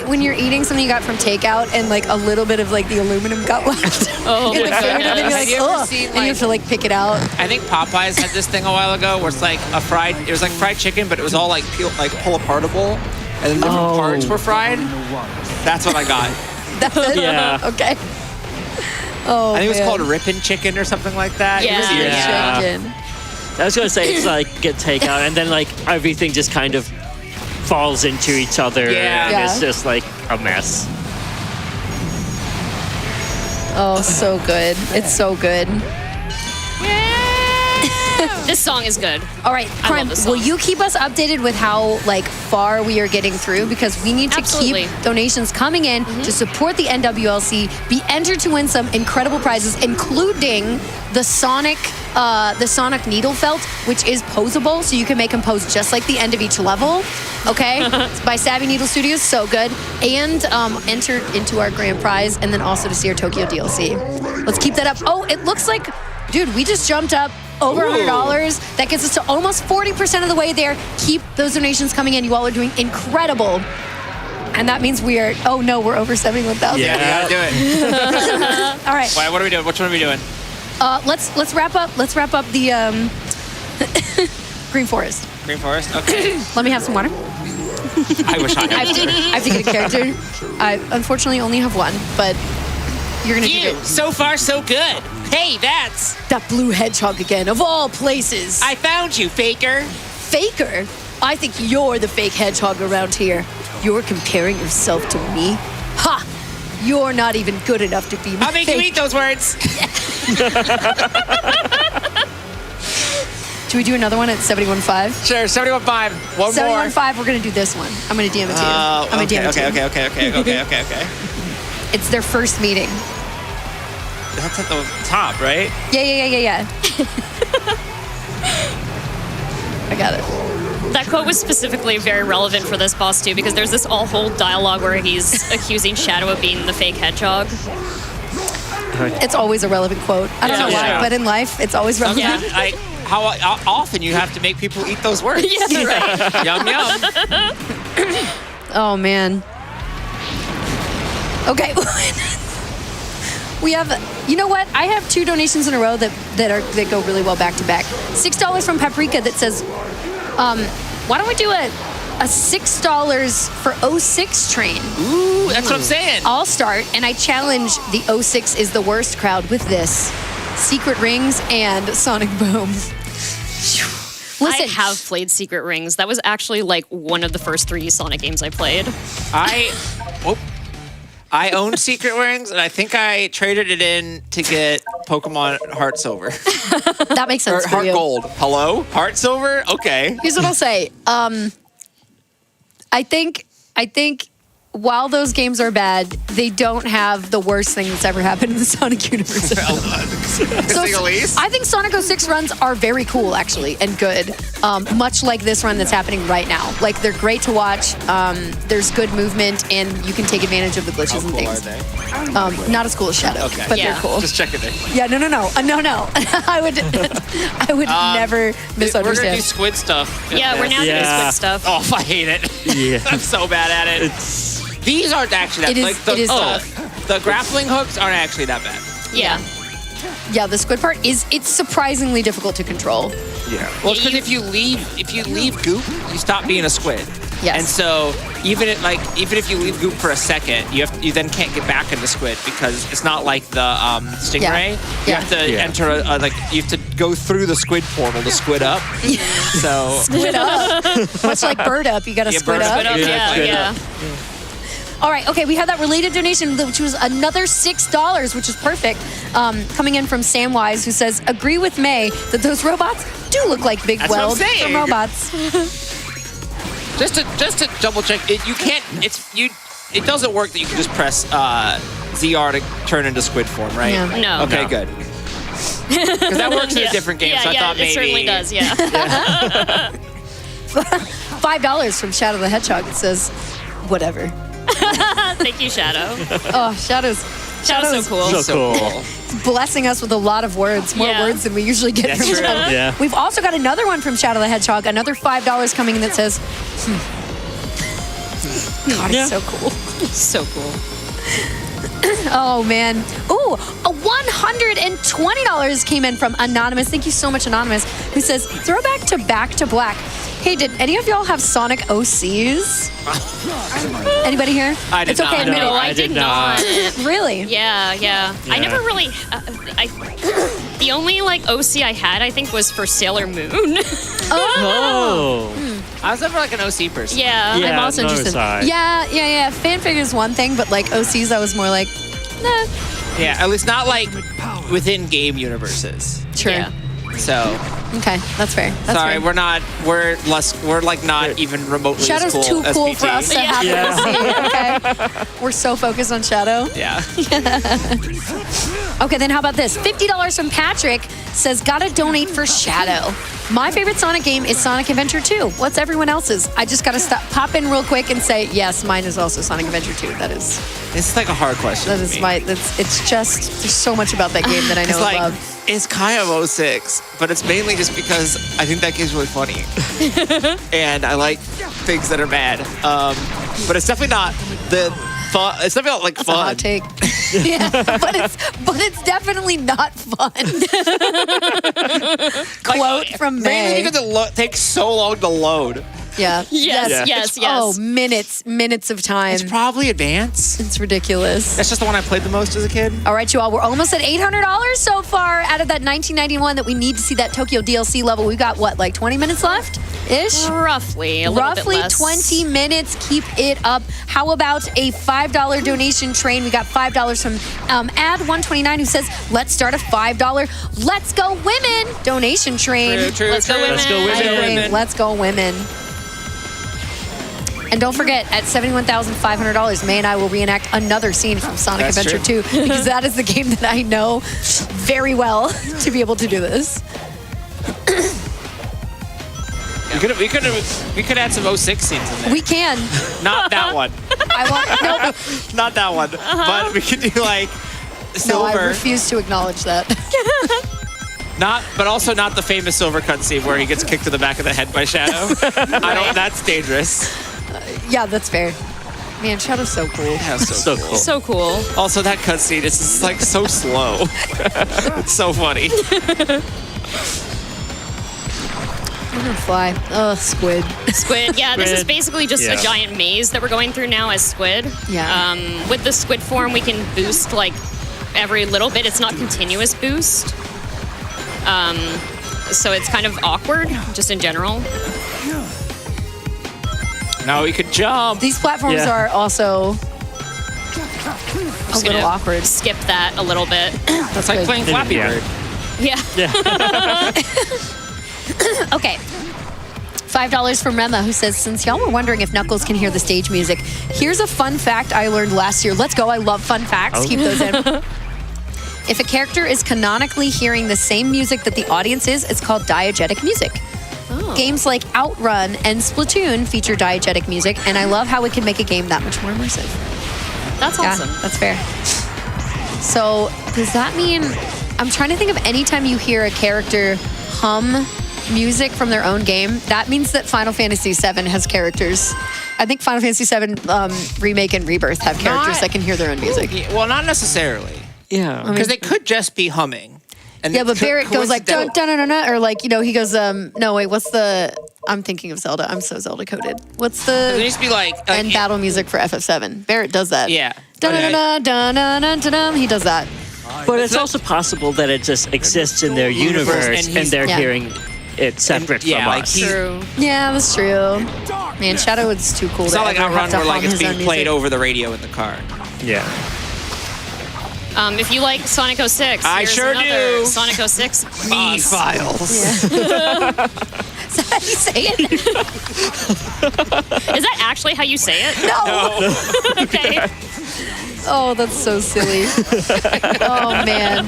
something you got from takeout and like a little bit of like the aluminum got left Oh in the my food, and then you're goodness. like, Have you ever ugh, seen, and you have to like pick it out. I think Popeyes had this thing a while ago where it's like it was like fried chicken, but it was all like pull apartable, and then different parts were fried. That's what I got. That's it? Yeah. Okay. Oh, I think it was man. called Rippin' Chicken or something like that. Yeah. You ever see it? Yeah. Chicken. I was gonna say it's like get takeout, and then like everything just kind of falls into each other, Yeah. and Yeah. it's just like a mess. Oh, so good. It's so good. This song is good. All right, I Prime, love this will song. you keep us updated with how like far we are getting through? Because we need to Absolutely. keep donations coming in to support the NWLC, be entered to win some incredible prizes, including the Sonic needle felt, which is posable, so you can make them pose just like the end of each level. Okay, it's by Savvy Needle Studios, so good. And enter into our grand prize, and then also to see our Tokyo DLC. Let's keep that up. Oh, it looks like, dude, we just jumped up over $100. That gets us to almost 40% of the way there. Keep those donations coming in. You all are doing incredible. And that means we are, oh no, we're over 71,000. Yeah, you gotta do it. All right. Wait, what are we doing? Which one are we doing? Let's wrap up the Green Forest. Green Forest? Okay. Let me have some water. I wish I I had. have to get a character. I unfortunately only have one, but you're gonna do You, it. so far so good. Hey, that's. That blue hedgehog again, of all places. I found you, faker. Faker? I think you're the fake hedgehog around here. You're comparing yourself to me? Ha! You're not even good enough to be my I'll make you fake. eat those words. Should we do another one at 71.5? Sure, 71.5. One more. 71.5, we're gonna do this one. I'm gonna DM it to you. I'm gonna DM it to you. Okay. It's their first meeting. That's at the top, right? Yeah. I got it. That quote was specifically very relevant for this boss too, because there's this whole dialogue where he's accusing Shadow of being the fake hedgehog. It's always a relevant quote. I don't know why, Yeah. but in life, it's always relevant. Yeah. Like how often you have to make people eat those words? Yeah, right. Yum yum. Oh man. Okay. We have, you know what? I have 2 donations in a row that go really well back to back. $6 from Paprika that says, why don't we do a $6 for 06 train? Ooh, that's what I'm saying. I'll start, and I challenge the 06 is the worst crowd with this. Secret Rings and Sonic Boom. Listen, I have played Secret Rings. That was actually like one of the first 3D Sonic games I played. I own Secret Rings, and I think I traded it in to get Pokemon Heart Silver. that makes Or sense for Heart you. Gold. Hello? Heart Silver? Okay. Here's what I'll say. I think while those games are bad, they don't have the worst thing that's ever happened in the Sonic universe. So, I think Sonic 06 runs are very cool, actually, and good. Much like this run that's happening right now. Like, they're great to watch. There's good movement, and you can take advantage of the glitches and things. Not as cool as Shadow, but they're cool. Just checking it. Yeah, no. I would never misunderstand. We're gonna do squid stuff. Yeah, we're now doing squid stuff. Oh, I hate it. Yeah. I'm so bad at it. These aren't actually that the grappling hooks aren't actually that bad. Yeah. Yeah, the squid part it's surprisingly difficult to control. Yeah. Well, because if you leave goop, you stop being a squid. Yes. And so even if you leave goop for a second, you then can't get back into squid because it's not like the stingray. You have to enter you have to go through the squid portal to squid up. So Squid up. Much like bird up, you gotta squid up. Yeah. All right, okay, we had that related donation, which was another $6, which is perfect, coming in from Samwise, who says, agree with May that those robots do look like big That's what I'm weld saying. from robots. just to double check, it doesn't work that you can just press ZR to turn into squid form, right? Yeah. No. Okay, good. Because that works in a different game, so I thought maybe it certainly does. Yeah. $5 from Shadow the Hedgehog. It says, whatever. Thank you, Shadow. Oh, Shadow's so cool. So cool. blessing us with a lot of words, more words than we usually get from true. Shadow. Yeah. We've also got another one from Shadow the Hedgehog, another $5 coming in that says, God, it's so cool. So cool. Oh, man. Ooh, a $120 came in from Anonymous. Thank you so much, Anonymous, who says, throwback to Back to Black. Hey, did any of y'all have Sonic OCs? Anybody here? I did it's okay, not. admit No, it. I did not. Really? Yeah. I never really. The only OC I had, I think, was for Sailor Moon. Oh. I was never like an OC person. Yeah. Yeah, I'm also no, interested. sorry. Yeah. Fanfic is one thing, but OCs, I was more like, nah. Yeah, at least not within game universes. True. Yeah. So Okay, that's fair. That's sorry, fair. we're not even remotely Shadow's as cool too as cool PT. for us to have Yeah. an OC, okay? We're so focused on Shadow. Yeah. Okay, then how about this? $50 from Patrick says, gotta donate for Shadow. My favorite Sonic game is Sonic Adventure 2. What's everyone else's? I just gotta pop in real quick and say, yes, mine is also Sonic Adventure 2. That is It's like a hard question. that for is me. it's just, there's so much about that game that I know It's and love. it's kind of 06, but it's mainly just because I think that game's really funny. And I like things that are bad. But it's definitely not the fun. It's definitely not That's a fun. hot take. Yeah, but it's definitely not fun. Quote from Mainly May. because it takes so long to load. Yeah. Yes. Oh, minutes of time. It's probably advanced. It's ridiculous. That's just the one I played the most as a kid. All right, you all, we're almost at $800 so far out of that 1991 that we need to see that Tokyo DLC level. We've got, 20 minutes left-ish? Roughly. A little bit Roughly less. 20 minutes. Keep it up. How about a $5 donation train? We got $5 from Ad129 who says, let's start a $5 Let's Go Women donation train. Let's go, women. Let's go, I women. agree. Let's go women. And don't forget, at $71,500, May and I will reenact another scene from Sonic That's Adventure 2 because that is the game that I know very well to be able to do this. We could add some 06 scenes in there. We can. Not that one. I want. No, Not that one. But we could do no, I silver. refuse to acknowledge that. But also not the famous silver cutscene where he gets kicked to the back of the head by Shadow. That's dangerous. Yeah, that's fair. Man, Shadow's so cool. Yeah, So cool. So cool. Also, that cutscene is just so slow. It's so funny. I'm gonna fly. Ugh, squid. Squid. Yeah, this is Squid. basically just Yeah. a giant maze that we're going through now as squid. Yeah. With the squid form, we can boost every little bit. It's not continuous boost. So it's kind of awkward, just in general. Now we could jump. These platforms Yeah. are also a Just little gonna awkward. Skip that a little bit. That's like good. playing Flappy Yeah. Bird. Yeah. Okay. $5 from Rema, who says, since y'all were wondering if Knuckles can hear the stage music, here's a fun fact I learned last year. Let's go. I love fun facts. Keep those in. If a character is canonically hearing the same music that the audience is, it's called diegetic music. Games like Outrun and Splatoon feature diegetic music, and I love how it can make a game that much more immersive. That's awesome. Yeah, that's fair. So, does that mean... I'm trying to think of any time you hear a character hum music from their own game, that means that Final Fantasy VII has characters. I think Final Fantasy VII Remake and Rebirth have characters that can hear their own music. Well, not necessarily. Yeah. Because they could just be humming. And Yeah, but Barrett goes like, dun, dun, dun, dun, dun, or like, he goes, no, wait, what's the... I'm thinking of Zelda. I'm so Zelda coded. What's There the... used to be like And battle music for FF7. Barrett does that. Yeah. Dun, dun, dun, dun, dun, dun, dun, dun. He does that. But it's also possible that it just exists in their universe and they're hearing it separate from us. True. Yeah, that's true. Man, Shadow is too cool. It's to not like ever have Outrun to where like hum it's his own being played music. over the radio in the car. Yeah. If you like Sonic 06, I here's sure another do. Sonic 06 Me boss. files. Is that how you say it? Is that actually how you say it? No. Okay. Oh, that's so silly. Oh, man.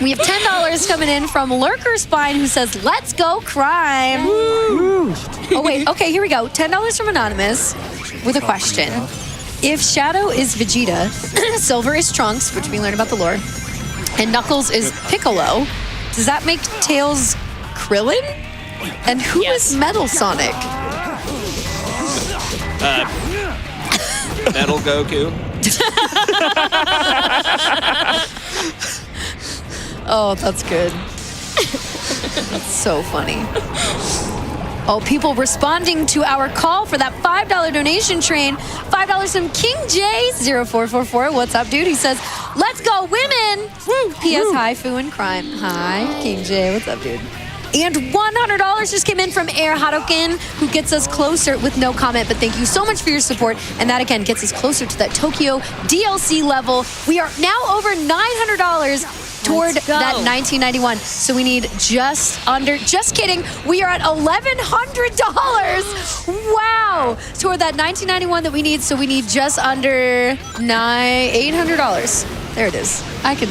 We have $10 coming in from Lurker Spine, who says, let's go crime. Oh, wait. Okay, here we go. $10 from Anonymous with a question. If Shadow is Vegeta, Silver is Trunks, which we learned about the lore, and Knuckles is Piccolo, does that make Tails Krillin? And who is Metal Sonic? Metal Goku. Oh, that's good. That's so funny. Oh, people responding to our call for that $5 donation train. $5 from King J0444. What's up, dude? He says, let's go women. Woo. P.S. Hi, Foo and Crime. Hi, King J. What's up, dude? And $100 just came in from Air Harukin, who gets us closer with no comment, but thank you so much for your support. And that, again, gets us closer to that Tokyo DLC level. We are now over $900 toward that 1991. So we need just kidding, we are at $1,100. Wow. Toward that 1991 that we need, so we need just under $800. There it is. I can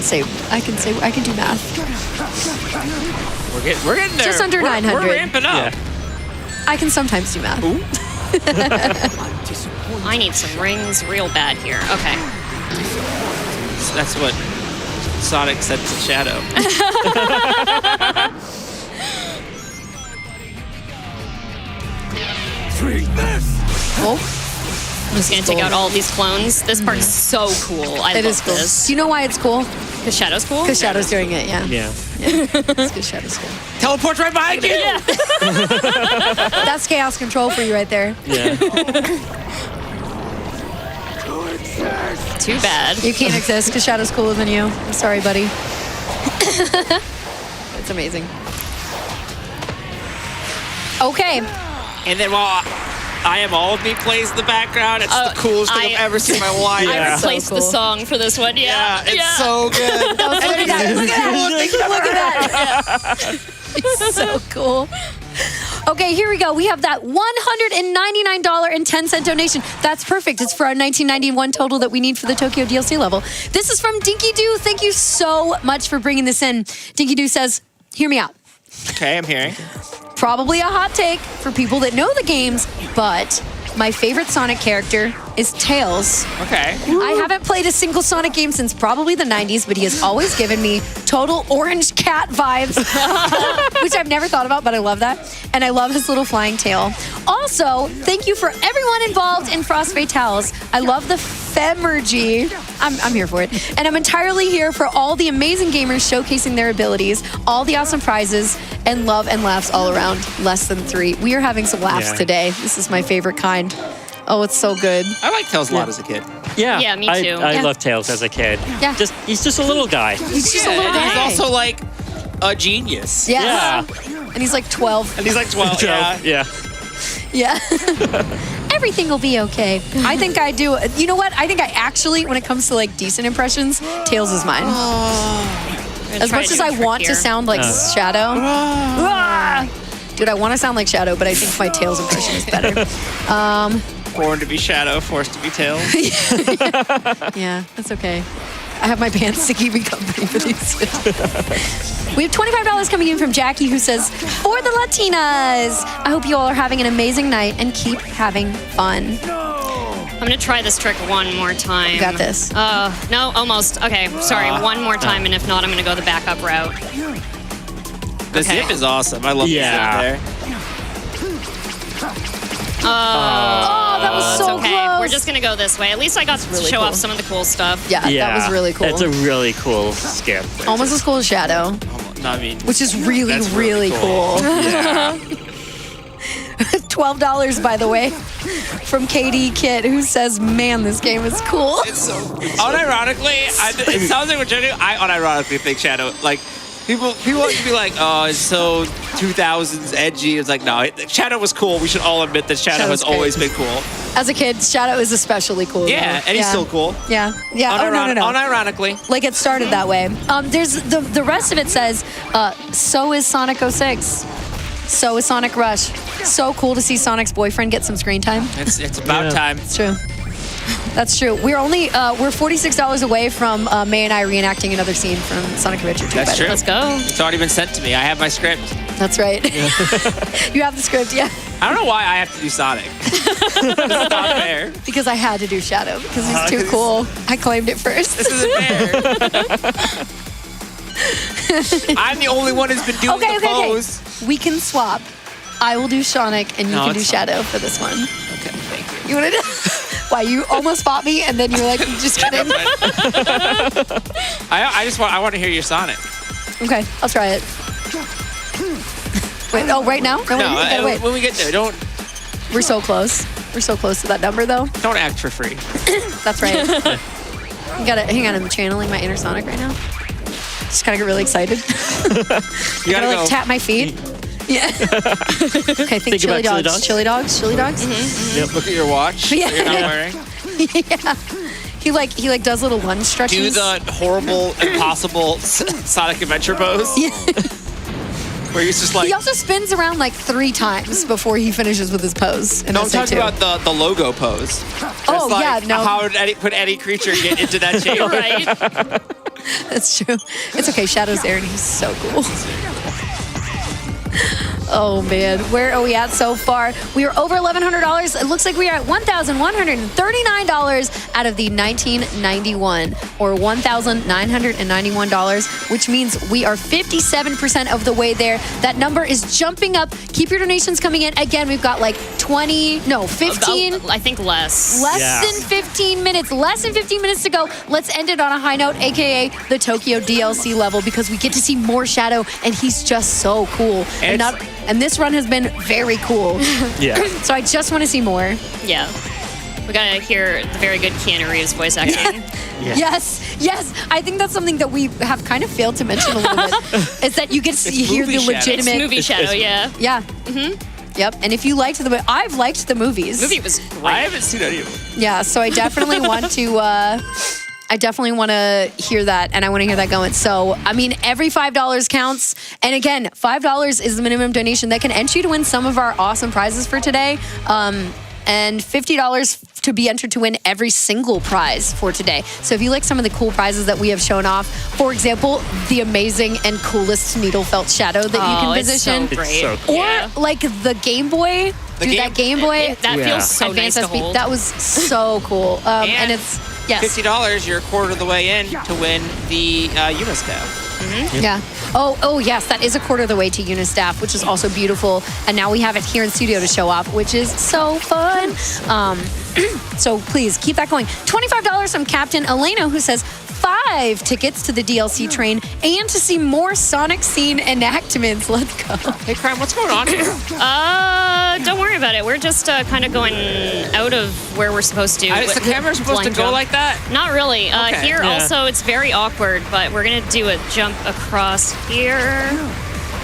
do math. We're getting there. Just under 900. We're ramping up. I can sometimes do math. I need some rings real bad here. Okay. That's what Sonic said to Shadow. Oh, I'm just gonna take out all these clones. This part's so cool. I it love is cool. this. Do you know why it's cool? Because Shadow's cool? Because Shadow's doing it, yeah. Yeah. It's because Shadow's cool. Teleport's right behind you. Yeah. That's chaos control for you right there. Yeah. Too bad. You can't exist because Shadow's cooler than you. I'm sorry, buddy. It's amazing. Okay. And then while I Am All of Me plays in the background, it's the coolest thing I've ever seen in my life. I replaced So the cool. song for this one. Yeah. It's so good. Look at that. It's so cool. Okay, here we go. We have that $199.10 donation. That's perfect. It's for our 1991 total that we need for the Tokyo DLC level. This is from Dinky Doo. Thank you so much for bringing this in. Dinky Doo says, hear me out. Okay, I'm hearing. Probably a hot take for people that know the games, but my favorite Sonic character is Tails. Okay. I haven't played a single Sonic game since probably the 90s, but he has always given me total orange cat vibes, which I've never thought about, but I love that. And I love his little flying tail. Also, thank you for everyone involved in Frost Fatales. I love the Femergy. I'm here for it. And I'm entirely here for all the amazing gamers showcasing their abilities, all the awesome prizes, and love and laughs all around. Less than 3. We are having some laughs today. This is my favorite kind. Oh, it's so good. I liked Tails a lot as a kid. Yeah. Yeah, me too. I Yeah. loved Tails as a kid. Yeah. He's just a little guy. He's just a little and guy. he's also like a genius. Yes. Yeah. And he's like 12. And he's like 12. Yeah. Yeah. Yeah. Everything will be okay. I think I do. You know what? I think I actually, when it comes to like decent impressions, Tails is mine. As much as I want to sound like Shadow. Dude, I want to sound like Shadow, but I think my Tails impression is better. Born to be Shadow, forced to be Tails. Yeah, that's okay. I have my pants to keep me company for these. We have $25 coming in from Jackie, who says, for the Latinas, I hope you all are having an amazing night and keep having fun. I'm going to try this trick one more time. You got this. No, almost. Okay, sorry. One more time, and if not, I'm going to go the backup route. The zip is awesome. I love the zip there. Oh, that was so it's okay. close. We're just going to go this way. At least I got to show off some of the cool stuff. Yeah, that was really cool. It's a really cool skip. Almost as cool as Shadow, No, I mean, which is really, that's really cool. Yeah. $12, by the way, from KD Kit, who says, man, this game is cool. It's so unironically, it sounds like what you're doing. I unironically think Shadow, like, people want to be like, oh, it's so 2000s edgy. It's like, no, Shadow was cool. We should all admit that Shadow has always been cool. As a kid, Shadow is especially cool. Yeah, though. and he's still cool. Yeah. Oh, no. Unironically. Like, it started that way. There's the rest of it says, so is Sonic 06. So is Sonic Rush. So cool to see Sonic's boyfriend get some screen time. It's about time. It's true. That's true. We're $46 away from May and I reenacting another scene from Sonic Adventure 2. That's true. Let's go. It's already been sent to me. I have my script. That's right. You have the script, yeah. I don't know why I have to do Sonic. It's not fair. Because I had to do Shadow because he's too cool. I claimed it first. This isn't fair. I'm the only one who's been doing the pose. We can swap. I will do Sonic and you can do it's Shadow for this one. Okay, thank you. You want to? Why, you almost fought me and then you're like, just kidding. I want to hear your Sonic. Okay, I'll try it. Wait, right now? No, wait. When we get there, don't We're so close. We're so close to that number, though. act for free. That's right. Hang on, I'm channeling my inner Sonic right now. Just kind of get really excited. You gotta like tap my feet. Yeah. Okay, think chili about dogs. Chili dogs. Chili dogs. Yep. Look at your watch. Yeah. That you're not wearing. Yeah. He does little lunge stretches. Do the horrible, impossible Sonic Adventure pose. Yeah. Where he's just like. He also spins around like 3 times before he finishes with his pose. No, I'm talking about the logo pose. Oh, like, yeah, no. How would any creature get into that shape? Right? That's true. It's okay. Shadow's there and he's so cool. Oh, man. Where are we at so far? We are over $1,100. It looks like we are at $1,139 out of the 1991, or $1,991, which means we are 57% of the way there. That number is jumping up. Keep your donations coming in. Again, we've got like 15. I think less. Less than 15 minutes. Less than 15 minutes to go. Let's end it on a high note, a.k.a. the Tokyo DLC level, because we get to see more Shadow, and he's just so cool. And this run has been very cool. Yeah. So I just want to see more. Yeah. We gotta hear the very good Keanu Reeves voice acting. Yeah. Yes. I think that's something that we have kind of failed to mention a little bit. Is that you get to hear the movie legitimate It's movie Shadow, yeah. Yeah. Yep. And if you liked the I've liked the movies. Movie was great. I haven't seen any of them. Yeah. So I definitely want to. I definitely want to hear that, and I want to hear that going. So, I mean, every $5 counts. And again, $5 is the minimum donation that can enter you to win some of our awesome prizes for today. And $50 to be entered to win every single prize for today. So if you like some of the cool prizes that we have shown off, for example, the amazing and coolest needle felt Shadow that you can position. It's so great. It's so cool. Or Yeah. like the Game Boy. That Game Boy. That feels so nice to hold. That was so cool. And it's, yes. $50, you're a quarter of the way in to win the Unistaff. Yeah. Oh, yes, that is a quarter of the way to Unistaff, which is also beautiful. And now we have it here in studio to show off, which is so fun. So please keep that going. $25 from Captain Elena, who says 5 tickets to the DLC train and to see more Sonic scene enactments. Let's go. Hey, Crime, what's going on here? Don't worry about it. We're just kind of going out of where we're supposed to. Is the camera supposed to Blind go jump. like that? Not really. Okay. Here also, it's very awkward, but we're going to do a jump across here.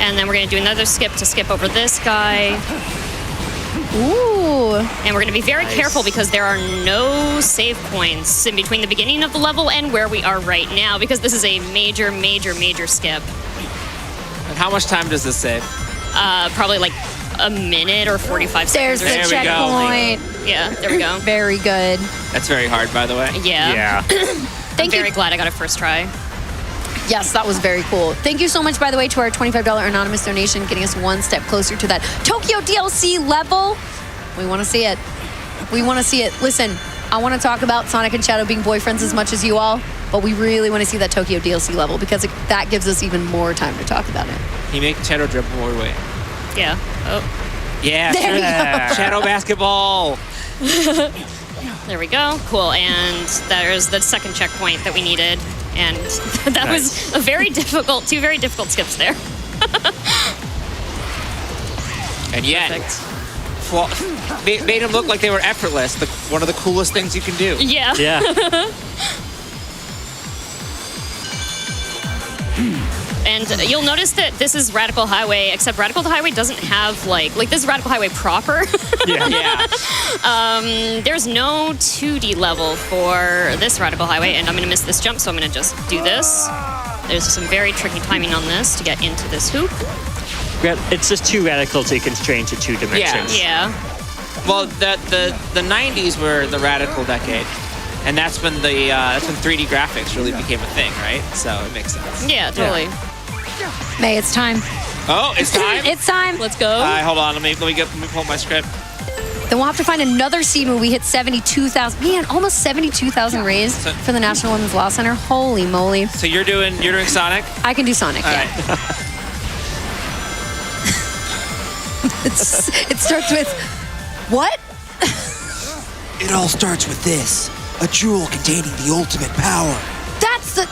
And then we're going to do another skip to skip over this guy. Ooh. And we're going to be very careful because there are no save points in between the beginning of the level and where we are right now, because this is a major, major, major skip. And how much time does this save? probably like a minute or 45 There's seconds. the There we go. checkpoint. Yeah, there we go. Very good. That's very hard, by the way. Yeah. Yeah. Thank Very you. glad I got it first try. Yes, that was very cool. Thank you so much, by the way, to our $25 anonymous donation, getting us one step closer to that Tokyo DLC level. We want to see it. We want to see it. Listen, I want to talk about Sonic and Shadow being boyfriends as much as you all, but we really want to see that Tokyo DLC level because that gives us even more time to talk about it. Can you make Shadow dribble more away? Yeah. Oh, Yeah, There we Shadow, Shadow basketball. there we go. Cool. And there's the second checkpoint that we needed. And that was a very difficult, two very difficult skips there. And yet, Perfect. made them look like they were effortless. One of the coolest things you can do. Yeah. Yeah. And you'll notice that this is Radical Highway, except Radical Highway doesn't have like this is Radical Highway proper. Yeah. There's no 2D level for this Radical Highway, and I'm gonna miss this jump, so I'm gonna just do this. There's some very tricky timing on this to get into this hoop. It's just too radically constrained to 2 dimensions. Yeah. Well, the 90s were the radical decade, and that's when 3D graphics really became a thing, right? So it makes sense. Yeah, totally. May, it's time. Oh, it's time. It's time. Let's go. All right, hold on. Let me pull up my script. Then we'll have to find another scene where we hit 72,000. Man, almost 72,000 raised for the National Women's Law Center. Holy moly. So you're doing Sonic? I can do Sonic, All yeah. right. It starts with, what? It all starts with this. A jewel containing the ultimate power. That's the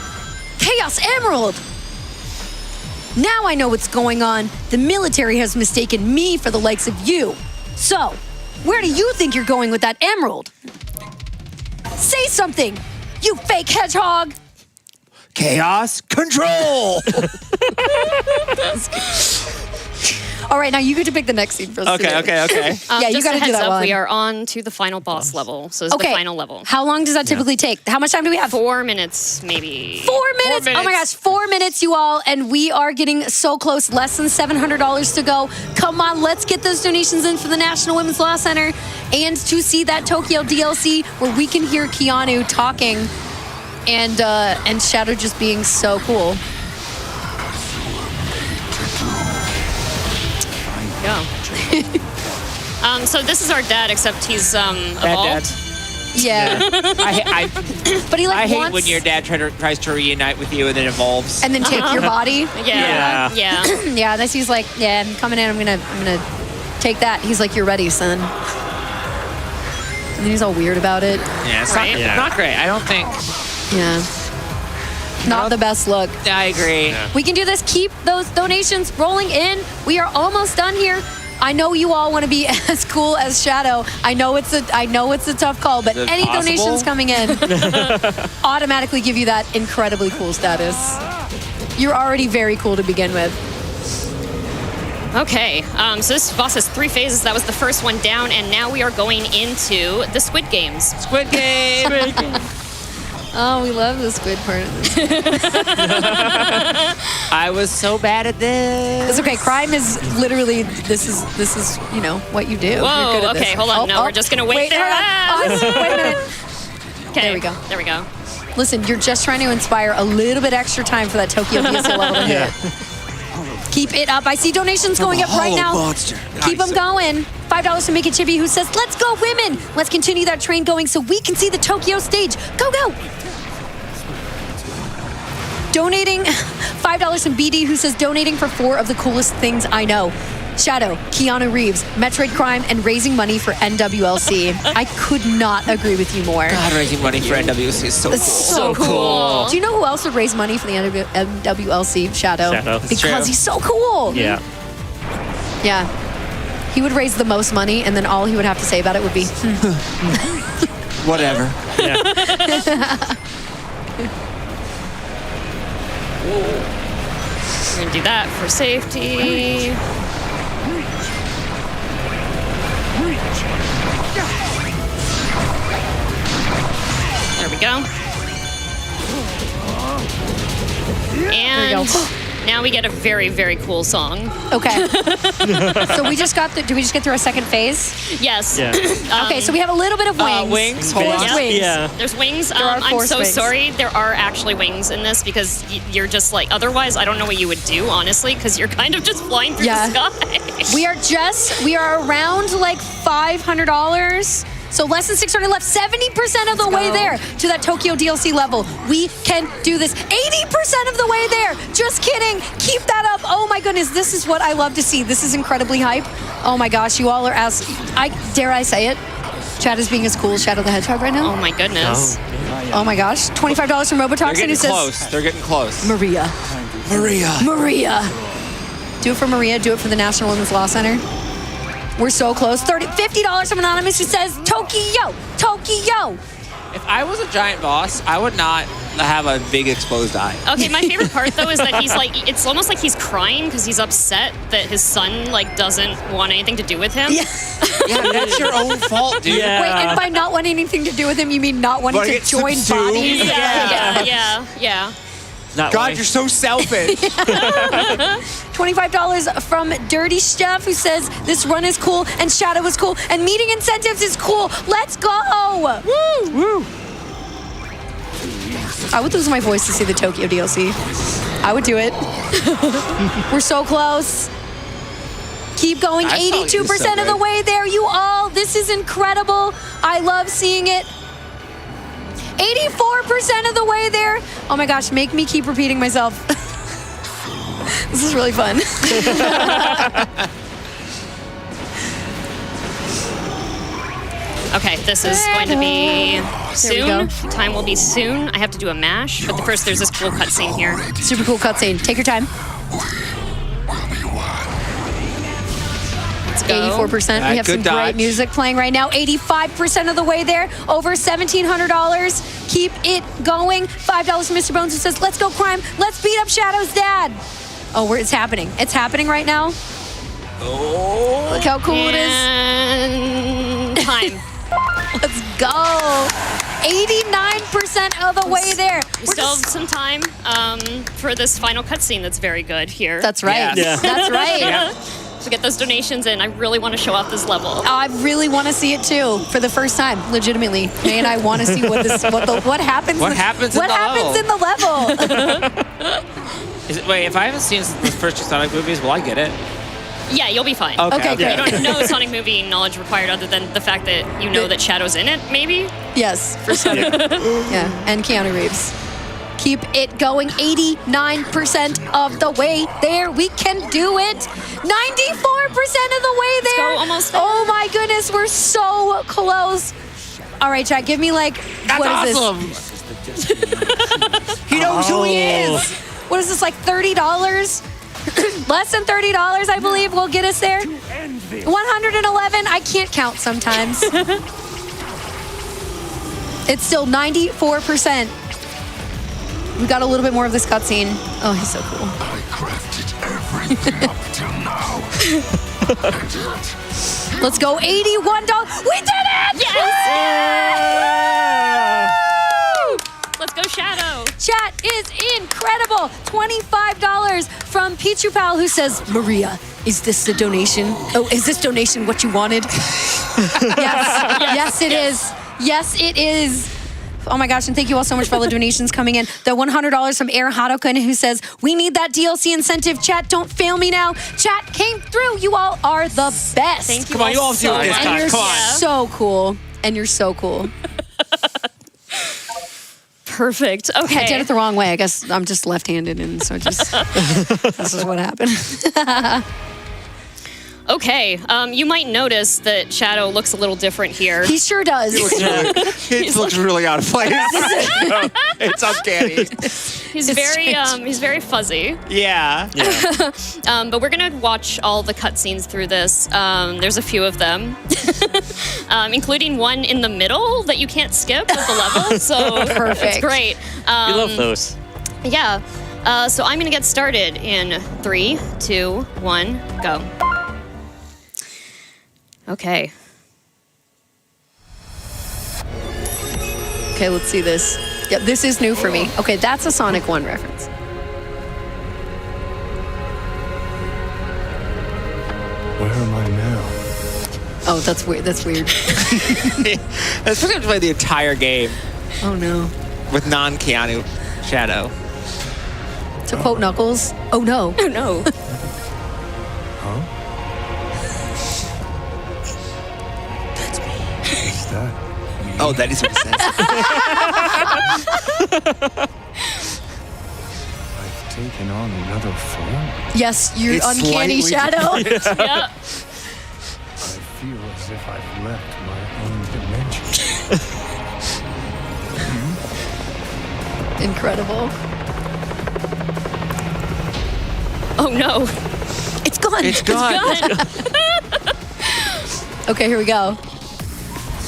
Chaos Emerald. Now I know what's going on. The military has mistaken me for the likes of you. So, where do you think you're going with that emerald? Say something, you fake hedgehog. Chaos control. All right, now you get to pick the next scene for us. Okay. to do. Okay. Yeah, you just gotta a do heads that up, one. we are on to the final boss level. So this is the final level. How long does that typically take? How much time do we have? 4 minutes, maybe. 4 minutes. Oh my gosh, 4 minutes, you all, and we are getting so close. Less than $700 to go. Come on, let's get those donations in for the National Women's Law Center and to see that Tokyo DLC where we can hear Keanu talking and Shadow just being so cool. Go. So this is our dad, except he's evolved. Dad. Yeah, I but he like hate wants when your dad tries to reunite with you and then evolves. and then take your body. Yeah. Yeah, this he's like, yeah, I'm coming in. I'm gonna take that. He's like, you're ready, son. And then he's all weird about it. Yeah, it's Right. not great. I don't think. Yeah, not the best look. I agree. We can do this. Keep those donations rolling in. We are almost done here. I know you all want to be as cool as Shadow. I know it's a tough call, but Is it any possible? donations coming in automatically give you that incredibly cool status. You're already very cool to begin with. Okay. So this boss has 3 phases. That was the first one down, and now we are going into the Squid Games. Squid Game. Oh, we love the squid part of this. I was so bad at this. It's okay. Crime is literally this is what you do. You're good Whoa, at okay, this. hold on. No, we're just gonna wait there. hold on. Wait a minute. Okay, There we go. There we go. Listen, you're just trying to inspire a little bit extra time for that Tokyo DLC level to hit. Keep it up. I see donations going up right now. Monster. Keep them going. $5 to Make It Chippy, who says, let's go, women. Let's continue that train going so we can see the Tokyo stage. Go, go. Donating $5 from BD, who says, donating for 4 of the coolest things I know. Shadow, Keanu Reeves, Metroid Crime, and raising money for NWLC. I could not agree with you more. God, raising money for NWC is so cool. It's so cool. Do you know who else would raise money for the NWLC? Shadow. Shadow. Because true. he's so cool. Yeah. Yeah. He would raise the most money, and then all he would have to say about it would be, Whatever. We're gonna do that for safety. There we go. There we And go. Now we get a very, very cool song. Okay. So we just got did we just get through a second phase? Yes. Yeah. Okay, so we have a little bit of wings. Wings. Hold on. Forced wings. Yeah. There's wings. are I'm force so wings. sorry. There are actually wings in this because you're just like, otherwise, I don't know what you would do, honestly, because you're kind of just flying through Yeah. the sky. We are around like $500. So less than 600 left, 70% of the way there to that Tokyo DLC level. We can do this. 80% of the way there. Just kidding. Keep that up. Oh my goodness, this is what I love to see. This is incredibly hype. Oh my gosh, you all are dare I say it? Chad is being as cool as Shadow the Hedgehog right now. Oh my goodness. Oh my gosh. $25 from They're Robotoxin who getting says, close. They're getting close. Maria. Maria. Do it for Maria. Do it for the National Women's Law Center. We're so close. $50 from Anonymous who says, Tokyo. If I was a giant boss, I would not have a big exposed eye. Okay, my favorite part though is that he's like, it's almost like he's crying because he's upset that his son like doesn't want anything to do with him. Yeah. Yeah, that's your own fault, dude. Yeah. Wait, and by not wanting anything to do with him, you mean not wanting Wanna to get join subsumed? bodies? Yeah. Not God, why. you're so selfish. $25 from Dirty Chef who says this run is cool and Shadow is cool and meeting incentives is cool. Let's go! Woo! I would lose my voice to see the Tokyo DLC. I would do it. We're so close. Keep going. I saw you 82% so of the good. way there, you all. This is incredible. I love seeing it. 84% of the way there. Oh my gosh, make me keep repeating myself. This is really fun. Okay, this is going to be There we soon. Time will be soon. I have to do a mash, but first there's this cool cutscene here. Super cool cutscene. Take your time. Let's go. 84%. We have some good great dodge. music playing right now. 85% of the way there. Over $1,700. Keep it going. $5 from Mr. Bones who says, let's go crime. Let's beat up Shadow's dad. Oh, it's happening. It's happening right now. Oh. Look how cool it is. And time. Let's go. 89% of the way there. We still have some time for this final cutscene that's very good here. That's right. Yeah. That's right. To get those donations in, I really want to show off this level. I really want to see it too for the first time, legitimately. Man, I want to see what happens. What happens in the level. Wait, if I haven't seen the first two Sonic movies, will I get it? Yeah, you'll be fine. Okay, You good. don't know Sonic movie knowledge required other than the fact that you know that Shadow's in it, maybe? Yes, for sure. Yeah, and Keanu Reeves. Keep it going. 89% of the way there. We can do it. 94% of the way there. go, almost there. Oh my goodness, we're so close. All right, Chad, give me like, what is awesome. this? He knows who he is. What is this, like $30? Less than $30, I believe, will get us there. 111, I can't count sometimes. It's still 94%. We got a little bit more of this cutscene. Oh, he's so cool. I crafted everything up till now. Let's go, $81. We did it! Yes! Let's go, Shadow. Chat is incredible. $25 from Pichu Pal who says, Maria, is this the donation? Oh, is this donation what you wanted? Yes, it is. Yes, it is. Oh my gosh, and thank you all so much for all the donations coming in. The $100 from Air Harukan who says, we need that DLC incentive. Chat, don't fail me now. Chat came through. You all are the best. Thank you Come on, you all do so it this much. And time. you're Come on. so cool. And you're so cool. Perfect. I Okay. did it the wrong way. I guess I'm just left-handed, and so just this is what happened. Okay. You might notice that Shadow looks a little different here. He sure does. It looks really out of place. It's uncanny. He's It's very strange. he's very fuzzy. Yeah. But we're gonna watch all the cutscenes through this. There's a few of them, including one in the middle that you can't skip with the level. So Perfect. it's great. We love those. Yeah. So I'm gonna get started in 3, 2, 1, go. Okay. Okay, let's see this. Yeah, this is new for me. Okay, that's a Sonic 1 reference. Where am I now? Oh, that's weird. That's weird. Especially to play the entire game Oh no. with non-Keanu Shadow. To quote Knuckles, oh no. Oh no. Huh? Is that me? Oh, that is what it says. I've taken on another form. Yes, you're It's uncanny slightly shadow. Yeah. I feel as if I've left my own dimension. Incredible. Oh no. It's gone. It's gone. Good. Okay, here we go.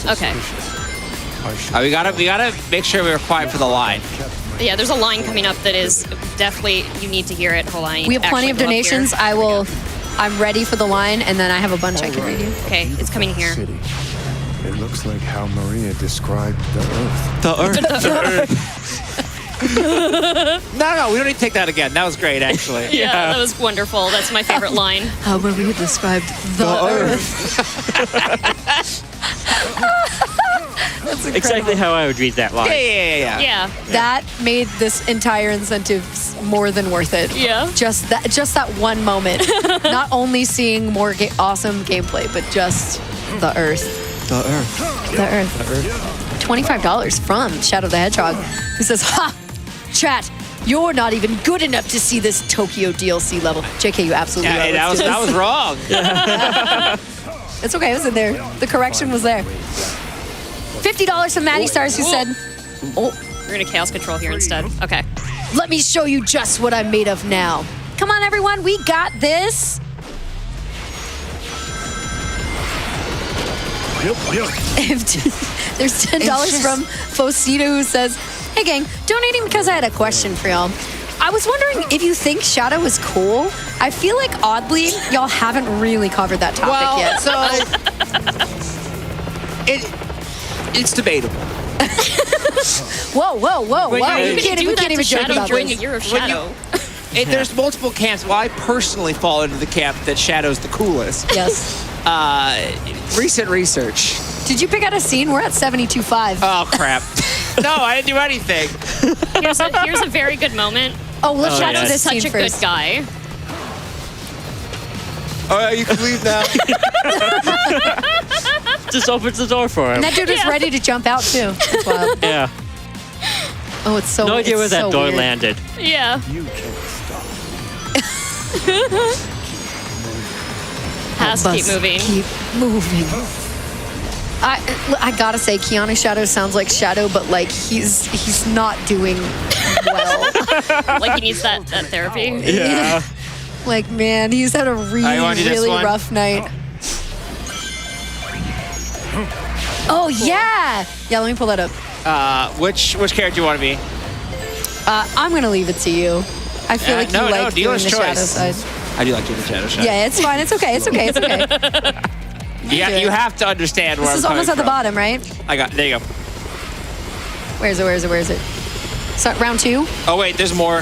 Okay. I should We gotta make sure we were quiet for the line. Yeah, there's a line coming up that is definitely, you need to hear it. Hold on. We have plenty of Actually, go up donations. here. I'm ready for the line, and then I have a bunch I can read you. Okay, it's coming here. City. It looks like how Maria described the Earth. The Earth. No, we don't need to take that again. That was great, actually. Yeah, that was wonderful. That's my favorite line. How Maria described the Earth. That's incredible. Exactly how I would read that line. Yeah. Yeah. That made this entire incentive more than worth it. Yeah. Just that one moment. Not only seeing more awesome gameplay, but just the Earth. The Earth. The Earth. $25 from Shadow the Hedgehog, who says, "Ha, chat. You're not even good enough to see this Tokyo DLC level." JK, you absolutely Yeah, right. that Let's do was wrong. this. It's okay. It was in there. The correction was there. $50 from Maddie Stars, who said, We're going to chaos control here instead. Okay. "Let me show you just what I'm made of now. Come on, everyone. We got this." There's $10 from Fosito, who says, "Hey gang, donating because I had a question for y'all. I was wondering if you think Shadow is cool. I feel like oddly y'all haven't really covered that topic yet." So it's debatable. Whoa. But yeah, We you can't do that even to joke Shadow about during this. a year of When you- Shadow. There's multiple camps. Well, I personally fall into the camp that Shadow's the coolest. Yes. Recent research. Did you pick out a scene? We're at 72.5. Oh, crap. No, I didn't do anything. Here's a very good moment. Oh, let's chat to yes. this Such scene a good first. guy. Oh, yeah, you can leave now. Just opens the door for him. And that dude was Yeah. ready to jump out too. That's wild. Yeah. Oh, it's so. No idea where it's that so door weird. landed. Yeah. You can't stop. Has to keep Must moving. Keep moving. I gotta say, Keanu Shadow sounds like Shadow, but like he's not doing well. Like he needs that therapy. Yeah. Like, man, he's had a really, wanna do this really one? rough night. Oh yeah, yeah. Let me pull that up. Which character do you want to be? I'm gonna leave it to you. I feel like you no, like doing dealer's the Shadow choice. side. I do like doing the Shadow shot. Yeah, it's fine. It's okay. It's okay. It's okay. Yeah, you have to understand where This I'm is almost at coming the from. bottom, right? There you go. Where is it? So round 2? Oh, wait, there's more.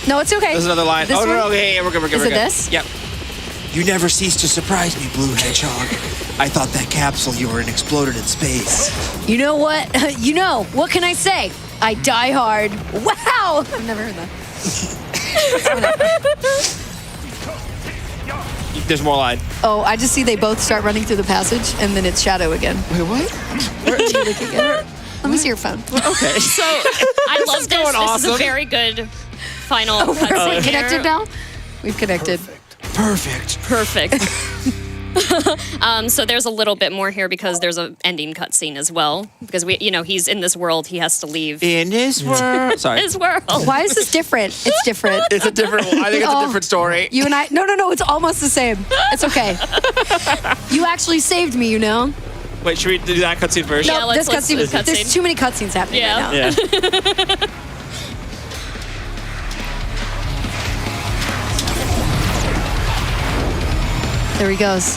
No, it's okay. There's another line. This Oh, no, one? yeah, we're good, we're good. Is we're it good. this? Yep. You never cease to surprise me, Blue Hedgehog. I thought that capsule you were in exploded in space. You know what? What can I say? I die hard. Wow! I've never heard that. There's more line. Oh, I just see they both start running through the passage, and then it's Shadow again. Wait, what? Let me see your phone. Okay. So I love this. going This is awesome. a very good final We're cutscene connected here. now? We've connected. Perfect. Perfect. So there's a little bit more here because there's an ending cutscene as well. Because he's in this world, he has to leave In this world. Sorry. his world. Why is this different? It's different. It's a different one. I think it's Oh. a different story. You and I. No, it's almost the same. It's okay. You actually saved me, Wait, should we do that cutscene first? Yeah, let's this do cutscene. the cutscene. There's too many cutscenes happening Yeah. right now. Yeah. There he goes.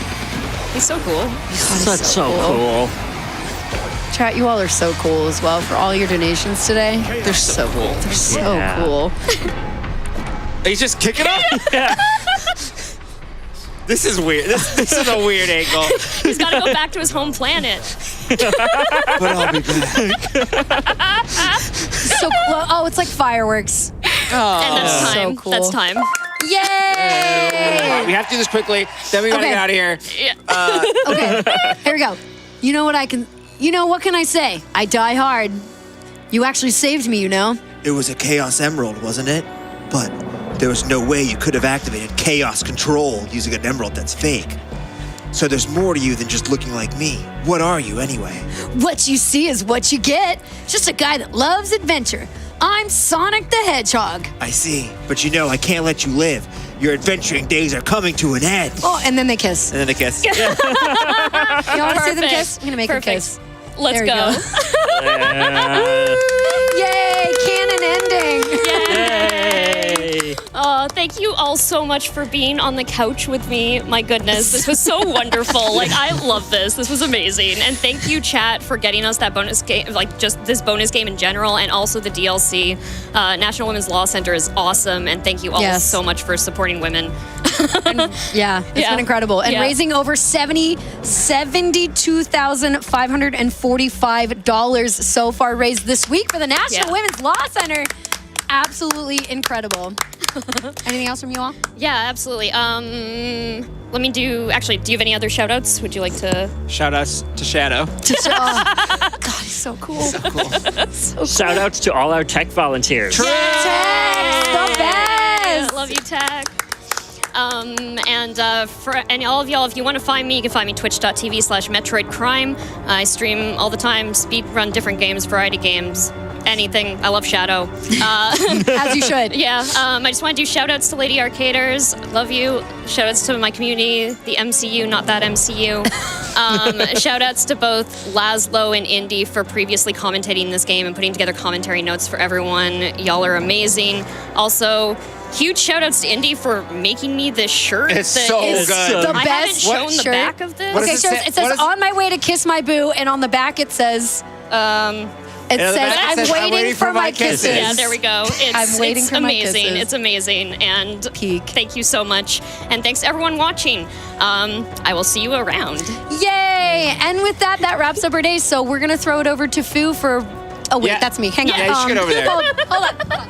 He's so cool. That's so cool. Chat, you all are so cool as well for all your donations today. They're so cool. They're so Yeah. cool. He's just kicking up? This is weird. This is a weird angle. He's got to go back to his home planet. But I'll be back. So oh, it's like fireworks. And that's So time. cool. That's time. Yay! We have to do this quickly. Then we gotta Okay. get out of here. Okay, here we go. You know what what can I say? I die hard. You actually saved me, you know? It was a Chaos Emerald, wasn't it? But there was no way you could have activated Chaos Control using an emerald that's fake. So there's more to you than just looking like me. What are you, anyway? What you see is what you get. Just a guy that loves adventure. I'm Sonic the Hedgehog. I see. But you know, I can't let you live. Your adventuring days are coming to an end. Oh, and then they kiss. And then a kiss. You want to see them Perfect. kiss? I'm gonna make Perfect. them kiss. Let's There we go. Yay! Canon ending. Yay! Oh, thank you all so much for being on the couch with me. My goodness, this was so wonderful. Like, I love this. This was amazing. And thank you, chat, for getting us that bonus game, like just this bonus game in general, and also the DLC. National Women's Law Center is awesome, and thank you all Yes. so much for supporting women. Yeah, it's Yeah. been incredible. And Yeah. raising over $72,545 so far raised this week for the National Yeah. Women's Law Center. Absolutely incredible. Anything else from you all? Yeah, absolutely. Let me do you have any other shout outs? Would you like to? Shout outs to Shadow. God, he's so cool. So cool. Shout outs to all our tech volunteers. Tex, the best. Love you, Tech. For all of y'all, if you want to find me, you can find me twitch.tv/Metroid Crime. I stream all the time, speed run different games, variety games, anything. I love Shadow. As you should. Yeah, I just want to do shout outs to Lady Arcaders. Love you. Shout outs to my community, the MCU, not that MCU. Shout outs to both Laszlo and Indy for previously commentating this game and putting together commentary notes for everyone. Y'all are amazing. Also, huge shout outs to Indy for making me this shirt. It's that so is- good. The I haven't best shown the shirt. back of this. What Okay, does so it say? it says What is- on my way to kiss my boo, and on the back it says, it the says, back I'm says, waiting for my kisses. Yeah, there we go. I'm waiting it's for my amazing. kisses. It's amazing. And Peak. thank you so much. And thanks to everyone watching. I will see you around. Yay! And with that wraps up our day. So we're gonna throw it over to Fu for. Oh wait, Yeah. that's me. Hang on. Yeah, you should get over there. Hold on.